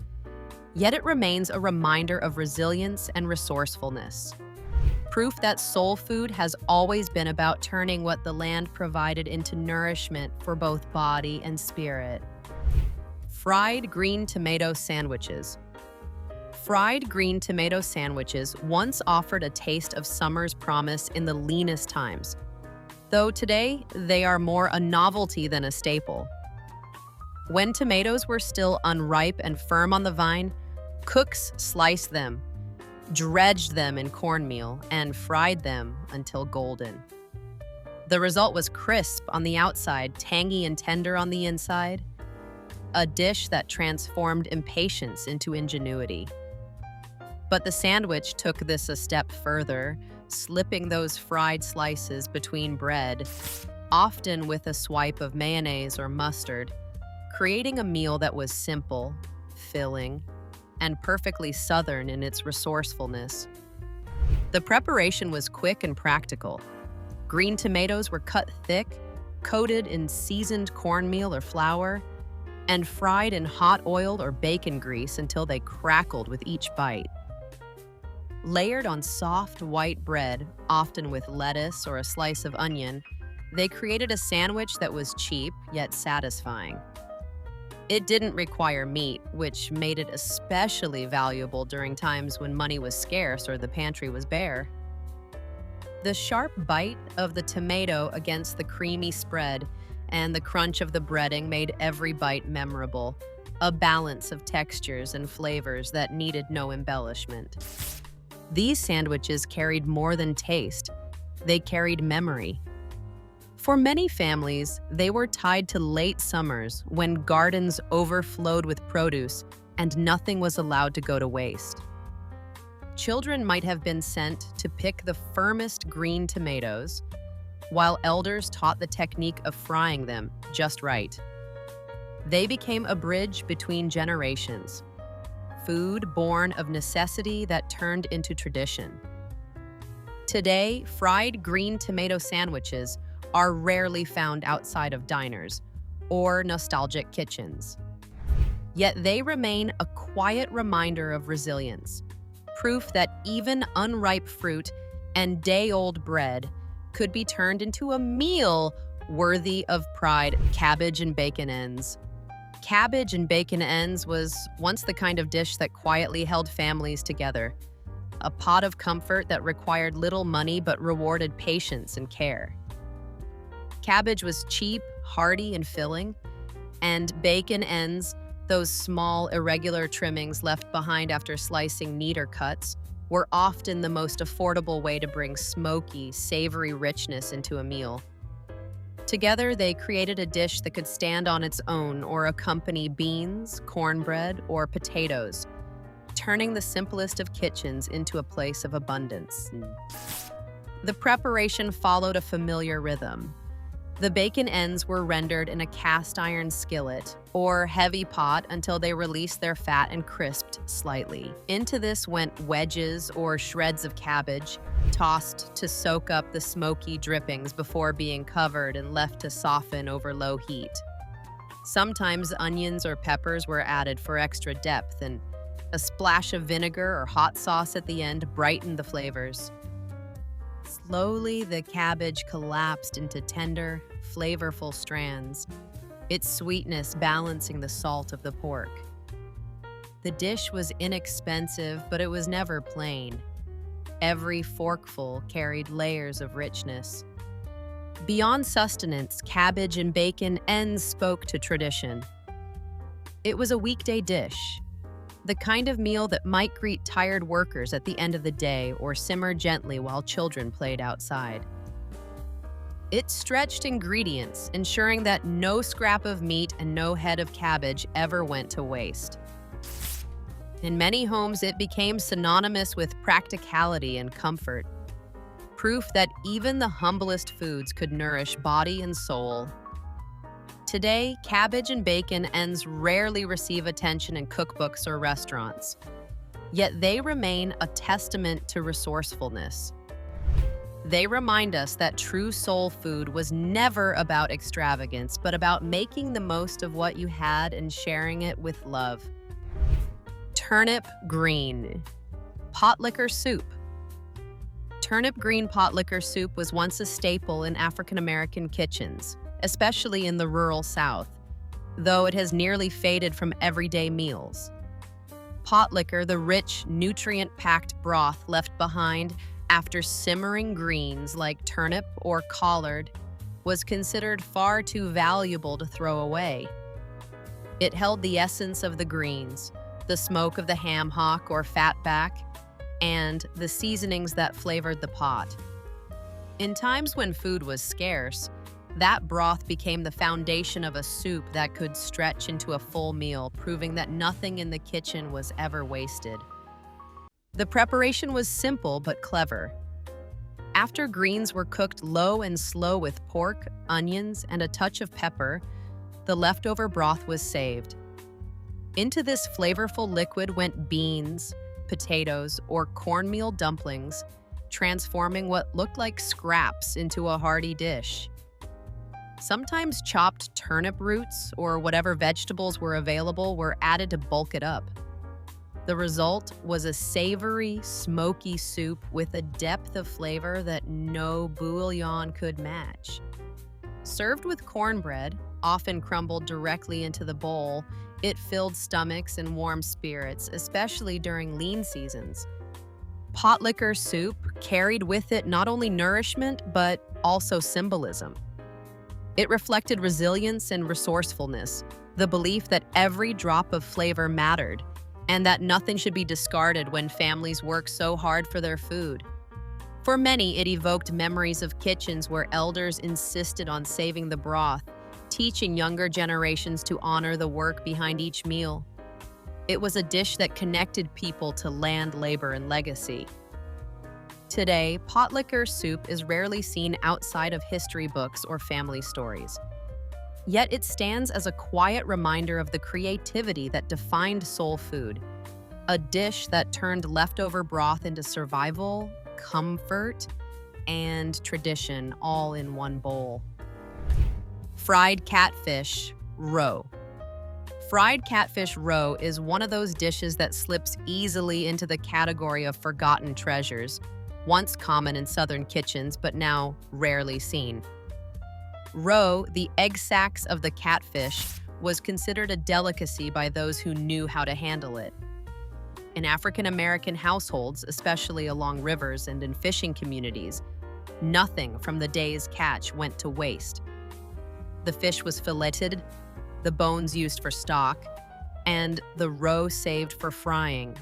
Yet it remains a reminder of resilience and resourcefulness. Proof that soul food has always been about turning what the land provided into nourishment for both body and spirit. Fried green tomato sandwiches. Fried green tomato sandwiches once offered a taste of summer's promise in the leanest times, though today they are more a novelty than a staple. When tomatoes were still unripe and firm on the vine, cooks sliced them, dredged them in cornmeal, and fried them until golden. The result was crisp on the outside, tangy and tender on the inside, a dish that transformed impatience into ingenuity. But the sandwich took this a step further, slipping those fried slices between bread, often with a swipe of mayonnaise or mustard, creating a meal that was simple, filling, and perfectly Southern in its resourcefulness. The preparation was quick and practical. Green tomatoes were cut thick, coated in seasoned cornmeal or flour, and fried in hot oil or bacon grease until they crackled with each bite. Layered on soft white bread, often with lettuce or a slice of onion, they created a sandwich that was cheap yet satisfying. It didn't require meat, which made it especially valuable during times when money was scarce or the pantry was bare. The sharp bite of the tomato against the creamy spread and the crunch of the breading made every bite memorable, a balance of textures and flavors that needed no embellishment. These sandwiches carried more than taste. They carried memory. For many families, they were tied to late summers when gardens overflowed with produce and nothing was allowed to go to waste. Children might have been sent to pick the firmest green tomatoes, while elders taught the technique of frying them just right. They became a bridge between generations, food born of necessity that turned into tradition. Today, fried green tomato sandwiches are rarely found outside of diners or nostalgic kitchens. Yet they remain a quiet reminder of resilience, proof that even unripe fruit and day-old bread could be turned into a meal worthy of pride. Cabbage and bacon ends. Cabbage and bacon ends was once the kind of dish that quietly held families together, a pot of comfort that required little money but rewarded patience and care. Cabbage was cheap, hearty, and filling, and bacon ends, those small, irregular trimmings left behind after slicing neater cuts, were often the most affordable way to bring smoky, savory richness into a meal. Together, they created a dish that could stand on its own or accompany beans, cornbread, or potatoes, turning the simplest of kitchens into a place of abundance. The preparation followed a familiar rhythm. The bacon ends were rendered in a cast iron skillet or heavy pot until they released their fat and crisped slightly. Into this went wedges or shreds of cabbage, tossed to soak up the smoky drippings before being covered and left to soften over low heat. Sometimes onions or peppers were added for extra depth, and a splash of vinegar or hot sauce at the end brightened the flavors. Slowly, the cabbage collapsed into tender, flavorful strands, its sweetness balancing the salt of the pork. The dish was inexpensive, but it was never plain. Every forkful carried layers of richness. Beyond sustenance, cabbage and bacon ends spoke to tradition. It was a weekday dish, the kind of meal that might greet tired workers at the end of the day or simmer gently while children played outside. It stretched ingredients, ensuring that no scrap of meat and no head of cabbage ever went to waste. In many homes, it became synonymous with practicality and comfort, proof that even the humblest foods could nourish body and soul. Today, cabbage and bacon ends rarely receive attention in cookbooks or restaurants, yet they remain a testament to resourcefulness. They remind us that true soul food was never about extravagance, but about making the most of what you had and sharing it with love. Turnip green pot liquor soup. Turnip green pot liquor soup was once a staple in African American kitchens, especially in the rural South, though it has nearly faded from everyday meals. Pot liquor, the rich, nutrient-packed broth left behind after simmering greens like turnip or collard, was considered far too valuable to throw away. It held the essence of the greens, the smoke of the ham hock or fatback, and the seasonings that flavored the pot. In times when food was scarce, that broth became the foundation of a soup that could stretch into a full meal, proving that nothing in the kitchen was ever wasted. The preparation was simple but clever. After greens were cooked low and slow with pork, onions, and a touch of pepper, the leftover broth was saved. Into this flavorful liquid went beans, potatoes, or cornmeal dumplings, transforming what looked like scraps into a hearty dish. Sometimes chopped turnip roots or whatever vegetables were available were added to bulk it up. The result was a savory, smoky soup with a depth of flavor that no bouillon could match. Served with cornbread, often crumbled directly into the bowl, it filled stomachs and warmed spirits, especially during lean seasons. Pot liquor soup carried with it not only nourishment, but also symbolism. It reflected resilience and resourcefulness, the belief that every drop of flavor mattered, and that nothing should be discarded when families work so hard for their food. For many, it evoked memories of kitchens where elders insisted on saving the broth, teaching younger generations to honor the work behind each meal. It was a dish that connected people to land, labor, and legacy. Today, pot liquor soup is rarely seen outside of history books or family stories. Yet it stands as a quiet reminder of the creativity that defined soul food, a dish that turned leftover broth into survival, comfort, and tradition all in one bowl. Fried catfish roe. Fried catfish roe is one of those dishes that slips easily into the category of forgotten treasures, once common in southern kitchens but now rarely seen. Roe, the egg sacs of the catfish, was considered a delicacy by those who knew how to handle it. In African American households, especially along rivers and in fishing communities, nothing from the day's catch went to waste. The fish was filleted, the bones used for stock, and the roe saved for frying.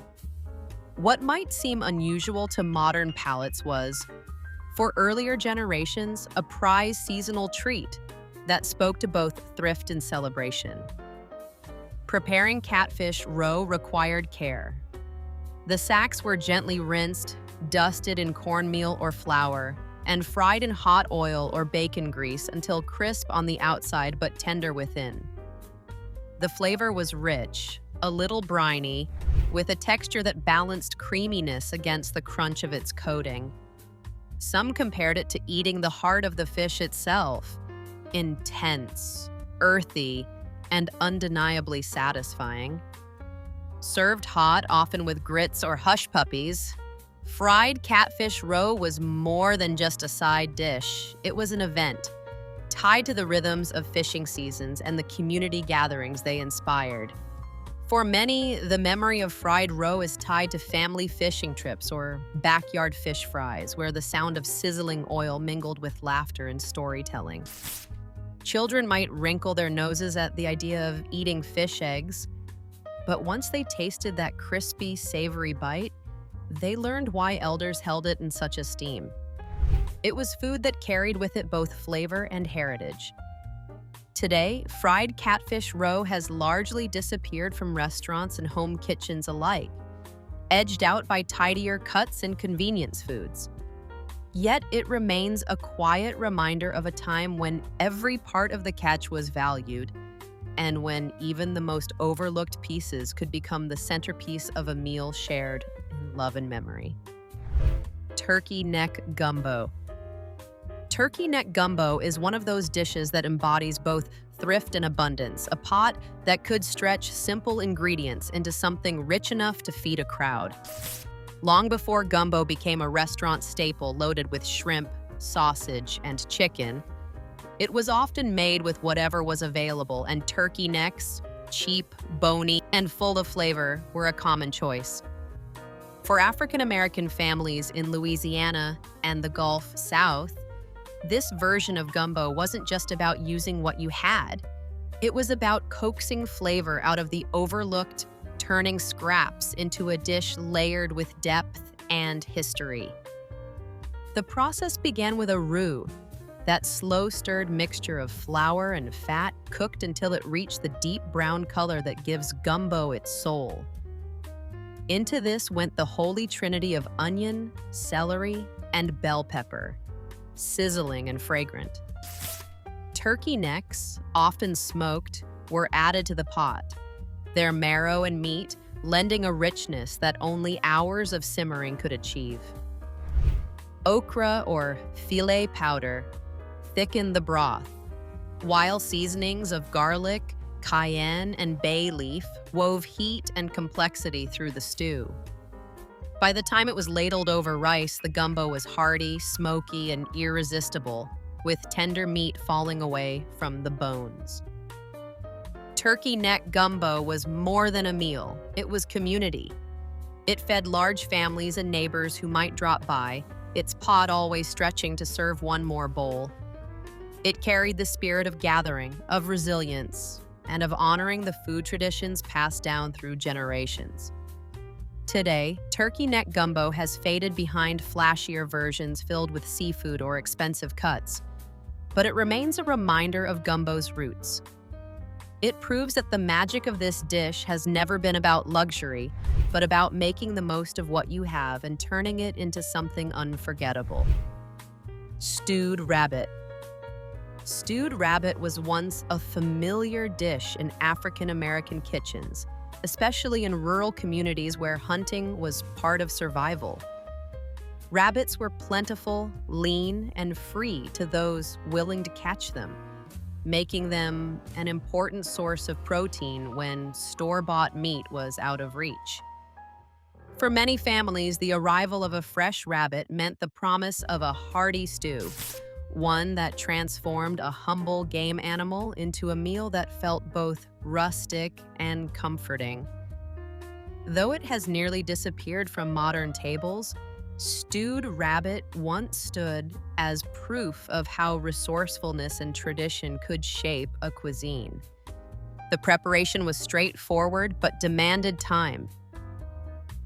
What might seem unusual to modern palates was, for earlier generations, a prized seasonal treat that spoke to both thrift and celebration. Preparing catfish roe required care. The sacks were gently rinsed, dusted in cornmeal or flour, and fried in hot oil or bacon grease until crisp on the outside but tender within. The flavor was rich, a little briny, with a texture that balanced creaminess against the crunch of its coating. Some compared it to eating the heart of the fish itself, intense, earthy, and undeniably satisfying. Served hot, often with grits or hush puppies, fried catfish roe was more than just a side dish. It was an event, tied to the rhythms of fishing seasons and the community gatherings they inspired. For many, the memory of fried roe is tied to family fishing trips or backyard fish fries, where the sound of sizzling oil mingled with laughter and storytelling. Children might wrinkle their noses at the idea of eating fish eggs, but once they tasted that crispy, savory bite, they learned why elders held it in such esteem. It was food that carried with it both flavor and heritage. Today, fried catfish roe has largely disappeared from restaurants and home kitchens alike, edged out by tidier cuts and convenience foods. Yet it remains a quiet reminder of a time when every part of the catch was valued, and when even the most overlooked pieces could become the centerpiece of a meal shared in love and memory. Turkey neck gumbo. Turkey neck gumbo is one of those dishes that embodies both thrift and abundance, a pot that could stretch simple ingredients into something rich enough to feed a crowd. Long before gumbo became a restaurant staple loaded with shrimp, sausage, and chicken, it was often made with whatever was available, and turkey necks, cheap, bony, and full of flavor, were a common choice. For African American families in Louisiana and the Gulf South, this version of gumbo wasn't just about using what you had. It was about coaxing flavor out of the overlooked, turning scraps into a dish layered with depth and history. The process began with a roux, that slow-stirred mixture of flour and fat cooked until it reached the deep brown color that gives gumbo its soul. Into this went the holy trinity of onion, celery, and bell pepper, sizzling and fragrant. Turkey necks, often smoked, were added to the pot, their marrow and meat lending a richness that only hours of simmering could achieve. Okra or filet powder thickened the broth, while seasonings of garlic, cayenne, and bay leaf wove heat and complexity through the stew. By the time it was ladled over rice, the gumbo was hearty, smoky, and irresistible, with tender meat falling away from the bones. Turkey neck gumbo was more than a meal. It was community. It fed large families and neighbors who might drop by, its pot always stretching to serve one more bowl. It carried the spirit of gathering, of resilience, and of honoring the food traditions passed down through generations. Today, turkey neck gumbo has faded behind flashier versions filled with seafood or expensive cuts, but it remains a reminder of gumbo's roots. It proves that the magic of this dish has never been about luxury, but about making the most of what you have and turning it into something unforgettable. Stewed rabbit. Stewed rabbit was once a familiar dish in African American kitchens, especially in rural communities where hunting was part of survival. Rabbits were plentiful, lean, and free to those willing to catch them, making them an important source of protein when store-bought meat was out of reach. For many families, the arrival of a fresh rabbit meant the promise of a hearty stew, one that transformed a humble game animal into a meal that felt both rustic and comforting. Though it has nearly disappeared from modern tables, stewed rabbit once stood as proof of how resourcefulness and tradition could shape a cuisine. The preparation was straightforward but demanded time.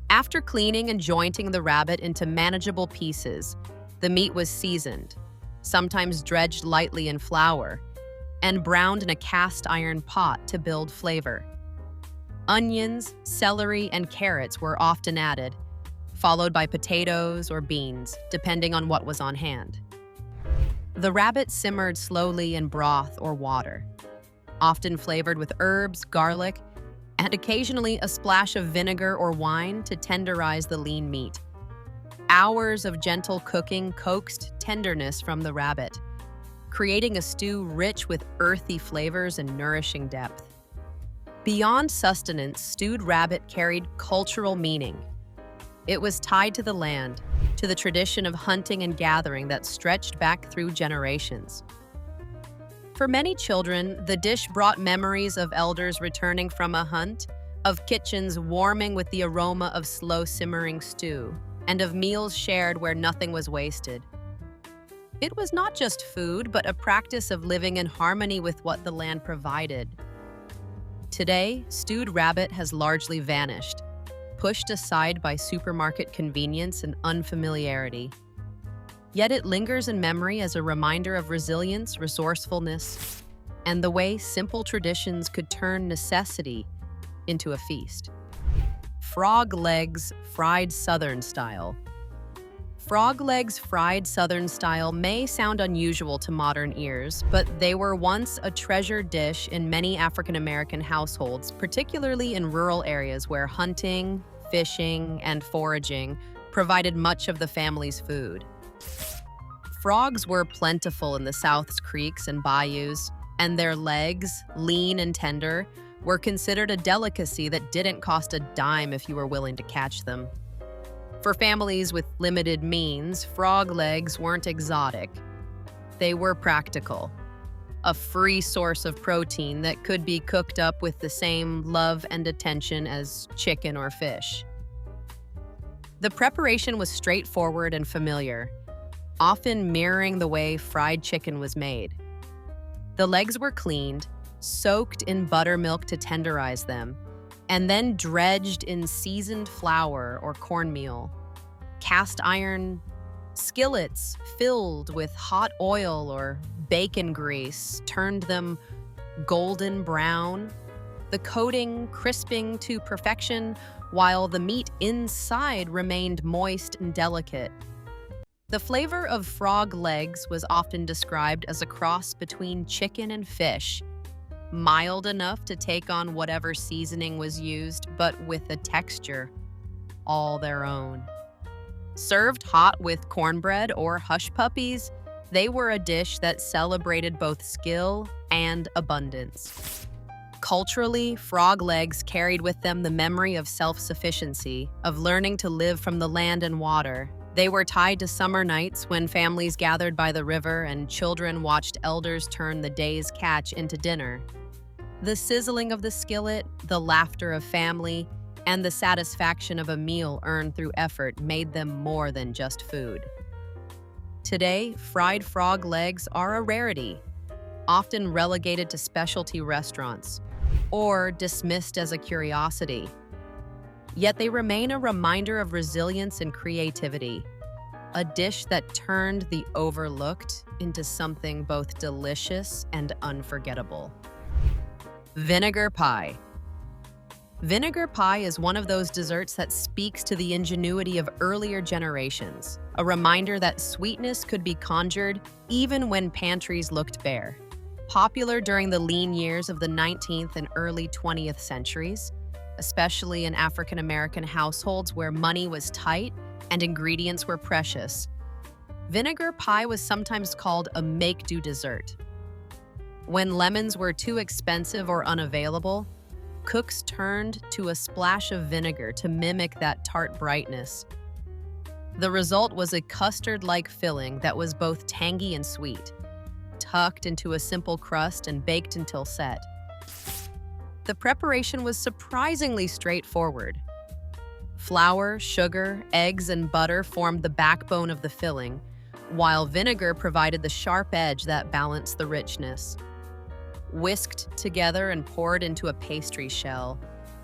After cleaning and jointing the rabbit into manageable pieces, the meat was seasoned, sometimes dredged lightly in flour, and browned in a cast iron pot to build flavor. Onions, celery, and carrots were often added, followed by potatoes or beans, depending on what was on hand. The rabbit simmered slowly in broth or water, often flavored with herbs, garlic, and occasionally a splash of vinegar or wine to tenderize the lean meat. Hours of gentle cooking coaxed tenderness from the rabbit, creating a stew rich with earthy flavors and nourishing depth. Beyond sustenance, stewed rabbit carried cultural meaning. It was tied to the land, to the tradition of hunting and gathering that stretched back through generations. For many children, the dish brought memories of elders returning from a hunt, of kitchens warming with the aroma of slow simmering stew, and of meals shared where nothing was wasted. It was not just food, but a practice of living in harmony with what the land provided. Today, stewed rabbit has largely vanished, pushed aside by supermarket convenience and unfamiliarity. Yet it lingers in memory as a reminder of resilience, resourcefulness, and the way simple traditions could turn necessity into a feast. Frog legs fried Southern style. Frog legs fried Southern style may sound unusual to modern ears, but they were once a treasured dish in many African American households, particularly in rural areas where hunting, fishing, and foraging provided much of the family's food. Frogs were plentiful in the South's creeks and bayous, and their legs, lean and tender, were considered a delicacy that didn't cost a dime if you were willing to catch them. For families with limited means, frog legs weren't exotic. They were practical, a free source of protein that could be cooked up with the same love and attention as chicken or fish. The preparation was straightforward and familiar, often mirroring the way fried chicken was made. The legs were cleaned, soaked in buttermilk to tenderize them, and then dredged in seasoned flour or cornmeal. Cast iron skillets filled with hot oil or bacon grease turned them golden brown, the coating crisping to perfection while the meat inside remained moist and delicate. The flavor of frog legs was often described as a cross between chicken and fish, mild enough to take on whatever seasoning was used, but with a texture all their own. Served hot with cornbread or hush puppies, they were a dish that celebrated both skill and abundance. Culturally, frog legs carried with them the memory of self-sufficiency, of learning to live from the land and water. They were tied to summer nights when families gathered by the river and children watched elders turn the day's catch into dinner. The sizzling of the skillet, the laughter of family, and the satisfaction of a meal earned through effort made them more than just food. Today, fried frog legs are a rarity, often relegated to specialty restaurants or dismissed as a curiosity. Yet they remain a reminder of resilience and creativity, a dish that turned the overlooked into something both delicious and unforgettable. Vinegar pie. Vinegar pie is one of those desserts that speaks to the ingenuity of earlier generations, a reminder that sweetness could be conjured even when pantries looked bare. Popular during the lean years of the 19th and early 20th centuries, especially in African American households where money was tight and ingredients were precious, vinegar pie was sometimes called a make-do dessert. When lemons were too expensive or unavailable, cooks turned to a splash of vinegar to mimic that tart brightness. The result was a custard-like filling that was both tangy and sweet, tucked into a simple crust and baked until set. The preparation was surprisingly straightforward. Flour, sugar, eggs, and butter formed the backbone of the filling, while vinegar provided the sharp edge that balanced the richness. Whisked together and poured into a pastry shell,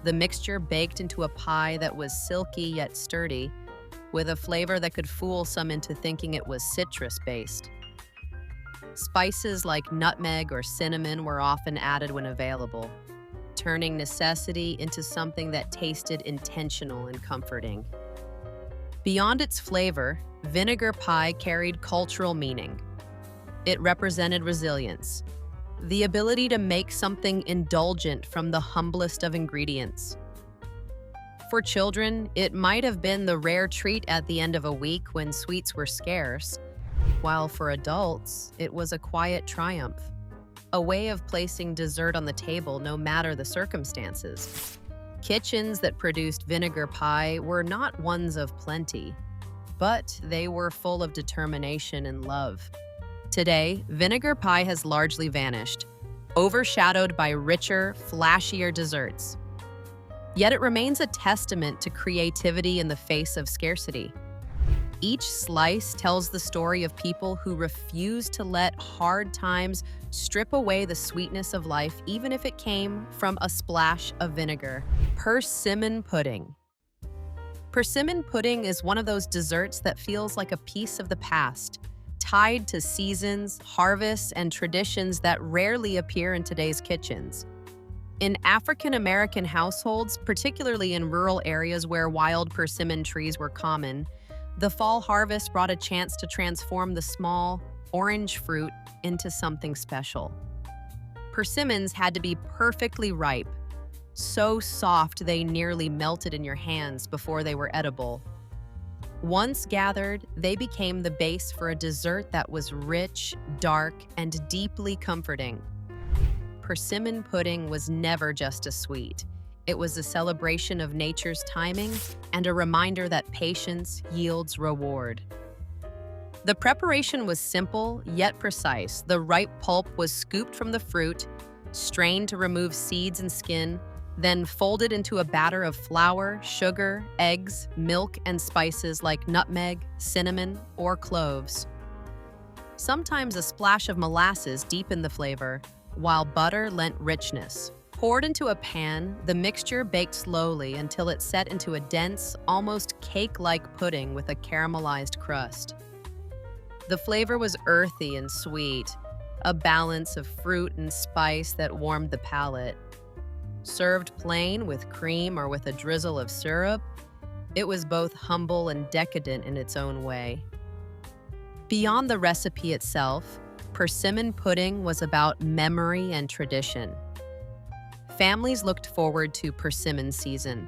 the mixture baked into a pie that was silky yet sturdy, with a flavor that could fool some into thinking it was citrus-based. Spices like nutmeg or cinnamon were often added when available, turning necessity into something that tasted intentional and comforting. Beyond its flavor, vinegar pie carried cultural meaning. It represented resilience, the ability to make something indulgent from the humblest of ingredients. For children, it might have been the rare treat at the end of a week when sweets were scarce, while for adults, it was a quiet triumph, a way of placing dessert on the table no matter the circumstances. Kitchens that produced vinegar pie were not ones of plenty, but they were full of determination and love. Today, vinegar pie has largely vanished, overshadowed by richer, flashier desserts. Yet it remains a testament to creativity in the face of scarcity. Each slice tells the story of people who refuse to let hard times strip away the sweetness of life, even if it came from a splash of vinegar. Persimmon pudding. Persimmon pudding is one of those desserts that feels like a piece of the past, tied to seasons, harvests, and traditions that rarely appear in today's kitchens. In African American households, particularly in rural areas where wild persimmon trees were common, the fall harvest brought a chance to transform the small, orange fruit into something special. Persimmons had to be perfectly ripe, so soft they nearly melted in your hands before they were edible. Once gathered, they became the base for a dessert that was rich, dark, and deeply comforting. Persimmon pudding was never just a sweet. It was a celebration of nature's timing and a reminder that patience yields reward. The preparation was simple yet precise. The ripe pulp was scooped from the fruit, strained to remove seeds and skin, then folded into a batter of flour, sugar, eggs, milk, and spices like nutmeg, cinnamon, or cloves. Sometimes a splash of molasses deepened the flavor, while butter lent richness. Poured into a pan, the mixture baked slowly until it set into a dense, almost cake-like pudding with a caramelized crust. The flavor was earthy and sweet, a balance of fruit and spice that warmed the palate. Served plain with cream or with a drizzle of syrup, it was both humble and decadent in its own way. Beyond the recipe itself, persimmon pudding was about memory and tradition. Families looked forward to persimmon season,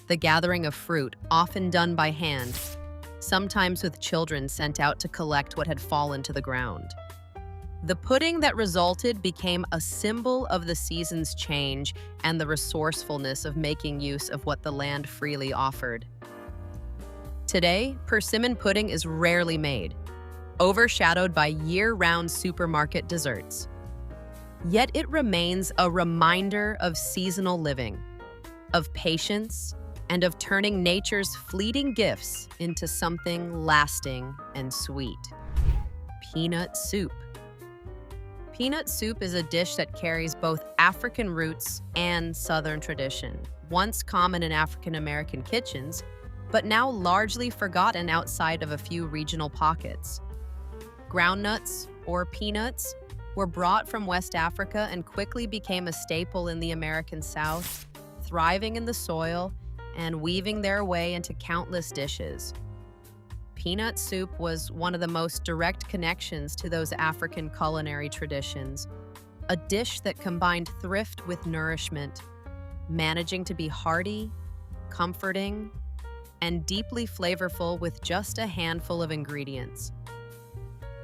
the gathering of fruit, often done by hand, sometimes with children sent out to collect what had fallen to the ground. The pudding that resulted became a symbol of the season's change and the resourcefulness of making use of what the land freely offered. Today, persimmon pudding is rarely made, overshadowed by year-round supermarket desserts. Yet it remains a reminder of seasonal living, of patience, and of turning nature's fleeting gifts into something lasting and sweet. Peanut soup. Peanut soup is a dish that carries both African roots and Southern tradition, once common in African American kitchens, but now largely forgotten outside of a few regional pockets. Groundnuts, or peanuts, were brought from West Africa and quickly became a staple in the American South, thriving in the soil and weaving their way into countless dishes. Peanut soup was one of the most direct connections to those African culinary traditions, a dish that combined thrift with nourishment, managing to be hearty, comforting, and deeply flavorful with just a handful of ingredients.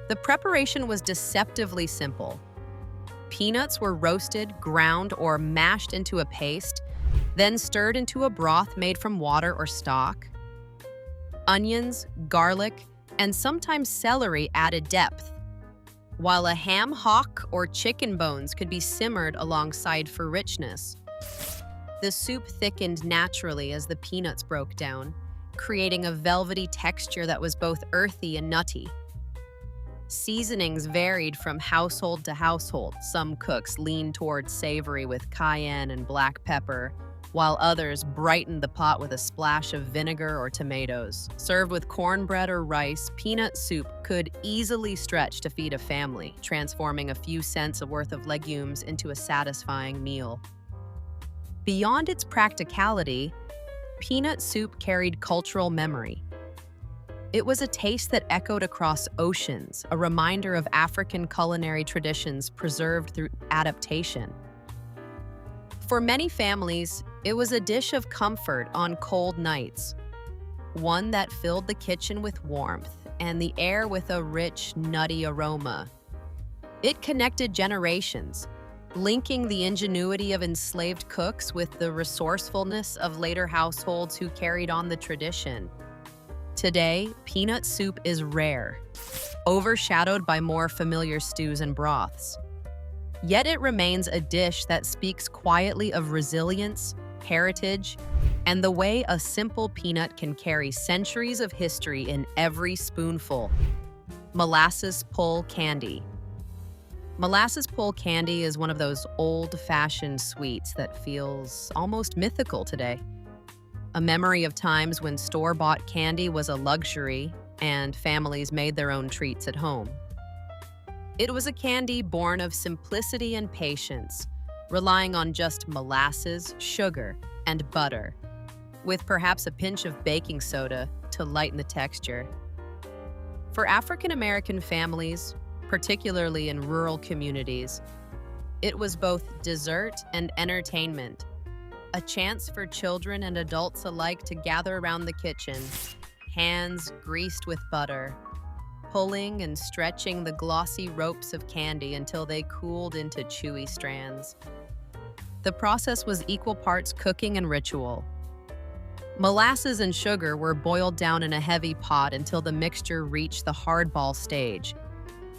The preparation was deceptively simple. Peanuts were roasted, ground, or mashed into a paste, then stirred into a broth made from water or stock. Onions, garlic, and sometimes celery added depth, while a ham hock or chicken bones could be simmered alongside for richness. The soup thickened naturally as the peanuts broke down, creating a velvety texture that was both earthy and nutty. Seasonings varied from household to household. Some cooks leaned towards savory with cayenne and black pepper, while others brightened the pot with a splash of vinegar or tomatoes. Served with cornbread or rice, peanut soup could easily stretch to feed a family, transforming a few cents worth of legumes into a satisfying meal. Beyond its practicality, peanut soup carried cultural memory. It was a taste that echoed across oceans, a reminder of African culinary traditions preserved through adaptation. For many families, it was a dish of comfort on cold nights, one that filled the kitchen with warmth and the air with a rich, nutty aroma. It connected generations, linking the ingenuity of enslaved cooks with the resourcefulness of later households who carried on the tradition. Today, peanut soup is rare, overshadowed by more familiar stews and broths. Yet it remains a dish that speaks quietly of resilience, heritage, and the way a simple peanut can carry centuries of history in every spoonful. Molasses pull candy. Molasses pull candy is one of those old-fashioned sweets that feels almost mythical today. A memory of times when store-bought candy was a luxury and families made their own treats at home. It was a candy born of simplicity and patience, relying on just molasses, sugar, and butter, with perhaps a pinch of baking soda to lighten the texture. For African American families, particularly in rural communities, it was both dessert and entertainment, a chance for children and adults alike to gather around the kitchen, hands greased with butter, pulling and stretching the glossy ropes of candy until they cooled into chewy strands. The process was equal parts cooking and ritual. Molasses and sugar were boiled down in a heavy pot until the mixture reached the hardball stage,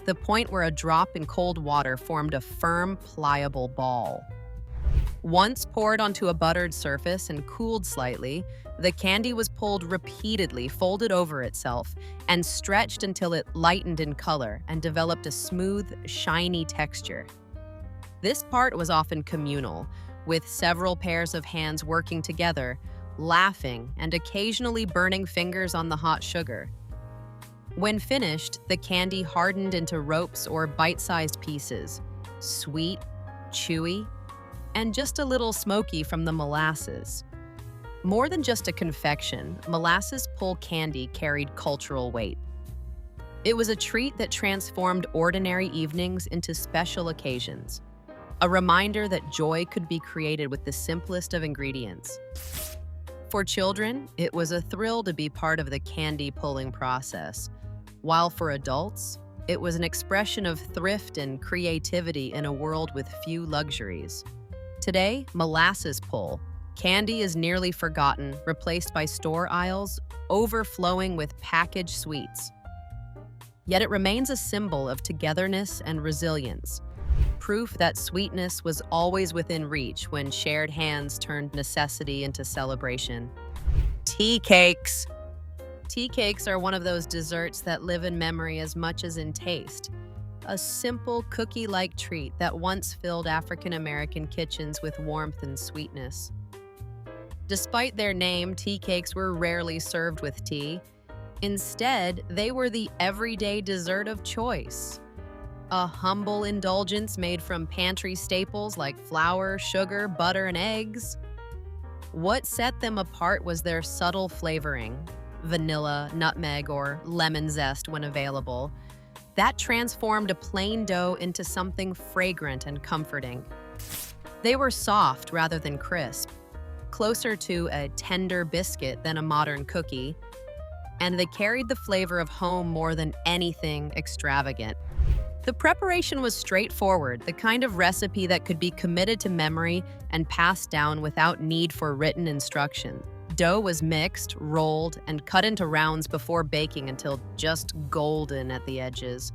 the point where a drop in cold water formed a firm, pliable ball. Once poured onto a buttered surface and cooled slightly, the candy was pulled repeatedly, folded over itself, and stretched until it lightened in color and developed a smooth, shiny texture. This part was often communal, with several pairs of hands working together, laughing and occasionally burning fingers on the hot sugar. When finished, the candy hardened into ropes or bite-sized pieces, sweet, chewy, and just a little smoky from the molasses. More than just a confection, molasses pull candy carried cultural weight. It was a treat that transformed ordinary evenings into special occasions, a reminder that joy could be created with the simplest of ingredients. For children, it was a thrill to be part of the candy pulling process, while for adults, it was an expression of thrift and creativity in a world with few luxuries. Today, molasses pull. Candy is nearly forgotten, replaced by store aisles overflowing with packaged sweets. Yet it remains a symbol of togetherness and resilience, proof that sweetness was always within reach when shared hands turned necessity into celebration. Tea cakes. Tea cakes are one of those desserts that live in memory as much as in taste. A simple cookie-like treat that once filled African American kitchens with warmth and sweetness. Despite their name, tea cakes were rarely served with tea. Instead, they were the everyday dessert of choice. A humble indulgence made from pantry staples like flour, sugar, butter, and eggs. What set them apart was their subtle flavoring, vanilla, nutmeg, or lemon zest when available, that transformed a plain dough into something fragrant and comforting. They were soft rather than crisp, closer to a tender biscuit than a modern cookie, and they carried the flavor of home more than anything extravagant. The preparation was straightforward, the kind of recipe that could be committed to memory and passed down without need for written instruction. Dough was mixed, rolled, and cut into rounds before baking until just golden at the edges.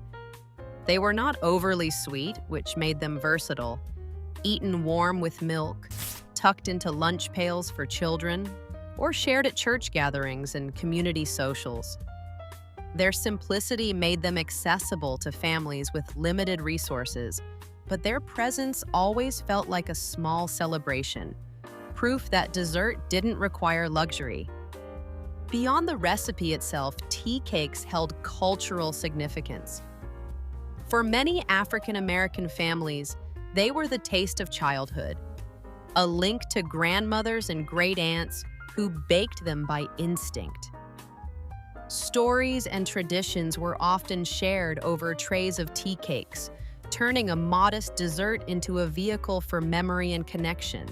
They were not overly sweet, which made them versatile. Eaten warm with milk, tucked into lunch pails for children, or shared at church gatherings and community socials. Their simplicity made them accessible to families with limited resources, but their presence always felt like a small celebration, proof that dessert didn't require luxury. Beyond the recipe itself, tea cakes held cultural significance. For many African American families, they were the taste of childhood, a link to grandmothers and great aunts who baked them by instinct. Stories and traditions were often shared over trays of tea cakes, turning a modest dessert into a vehicle for memory and connection.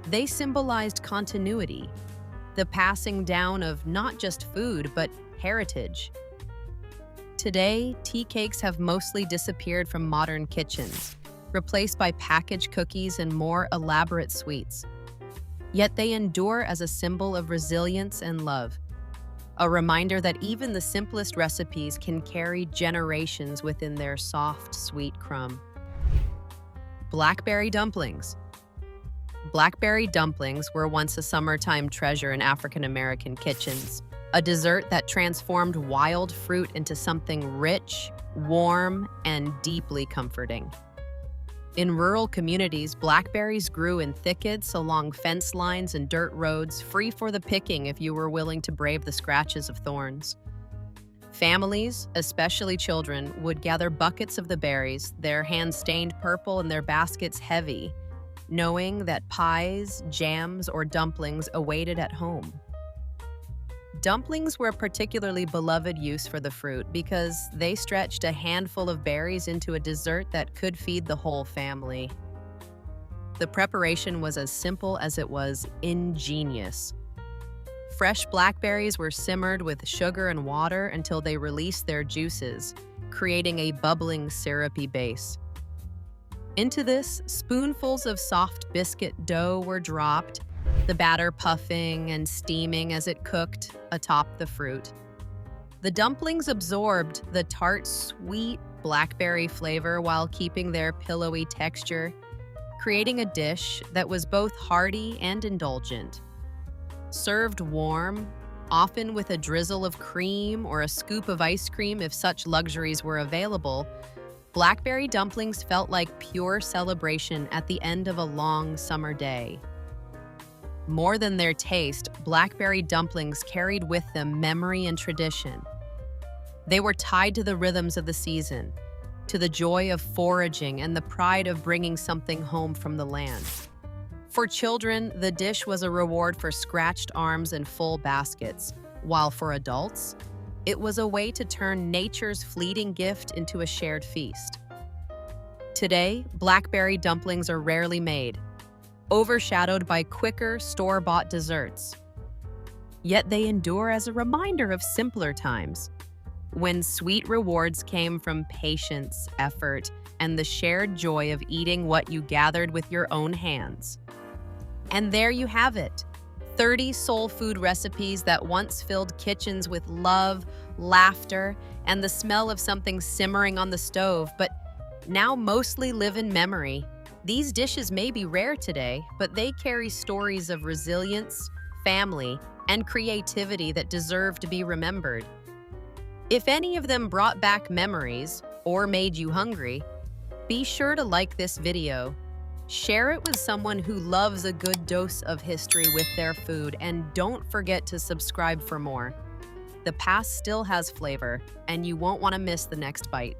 They symbolized continuity, the passing down of not just food, but heritage. Today, tea cakes have mostly disappeared from modern kitchens, replaced by packaged cookies and more elaborate sweets. Yet they endure as a symbol of resilience and love, a reminder that even the simplest recipes can carry generations within their soft, sweet crumb. Blackberry dumplings. Blackberry dumplings were once a summertime treasure in African American kitchens, a dessert that transformed wild fruit into something rich, warm, and deeply comforting. In rural communities, blackberries grew in thickets along fence lines and dirt roads, free for the picking if you were willing to brave the scratches of thorns. Families, especially children, would gather buckets of the berries, their hands stained purple and their baskets heavy, knowing that pies, jams, or dumplings awaited at home. Dumplings were a particularly beloved use for the fruit because they stretched a handful of berries into a dessert that could feed the whole family. The preparation was as simple as it was ingenious. Fresh blackberries were simmered with sugar and water until they released their juices, creating a bubbling, syrupy base. Into this, spoonfuls of soft biscuit dough were dropped, the batter puffing and steaming as it cooked atop the fruit. The dumplings absorbed the tart, sweet blackberry flavor while keeping their pillowy texture, creating a dish that was both hearty and indulgent. Served warm, often with a drizzle of cream or a scoop of ice cream if such luxuries were available, blackberry dumplings felt like pure celebration at the end of a long summer day. More than their taste, blackberry dumplings carried with them memory and tradition. They were tied to the rhythms of the season, to the joy of foraging and the pride of bringing something home from the land. For children, the dish was a reward for scratched arms and full baskets, while for adults, it was a way to turn nature's fleeting gift into a shared feast. Today, blackberry dumplings are rarely made, overshadowed by quicker, store-bought desserts. Yet they endure as a reminder of simpler times, when sweet rewards came from patience, effort, and the shared joy of eating what you gathered with your own hands. And there you have it, 30 soul food recipes that once filled kitchens with love, laughter, and the smell of something simmering on the stove, but now mostly live in memory. These dishes may be rare today, but they carry stories of resilience, family, and creativity that deserve to be remembered. If any of them brought back memories or made you hungry, be sure to like this video. Share it with someone who loves a good dose of history with their food, and don't forget to subscribe for more. The past still has flavor, and you won't want to miss the next bite.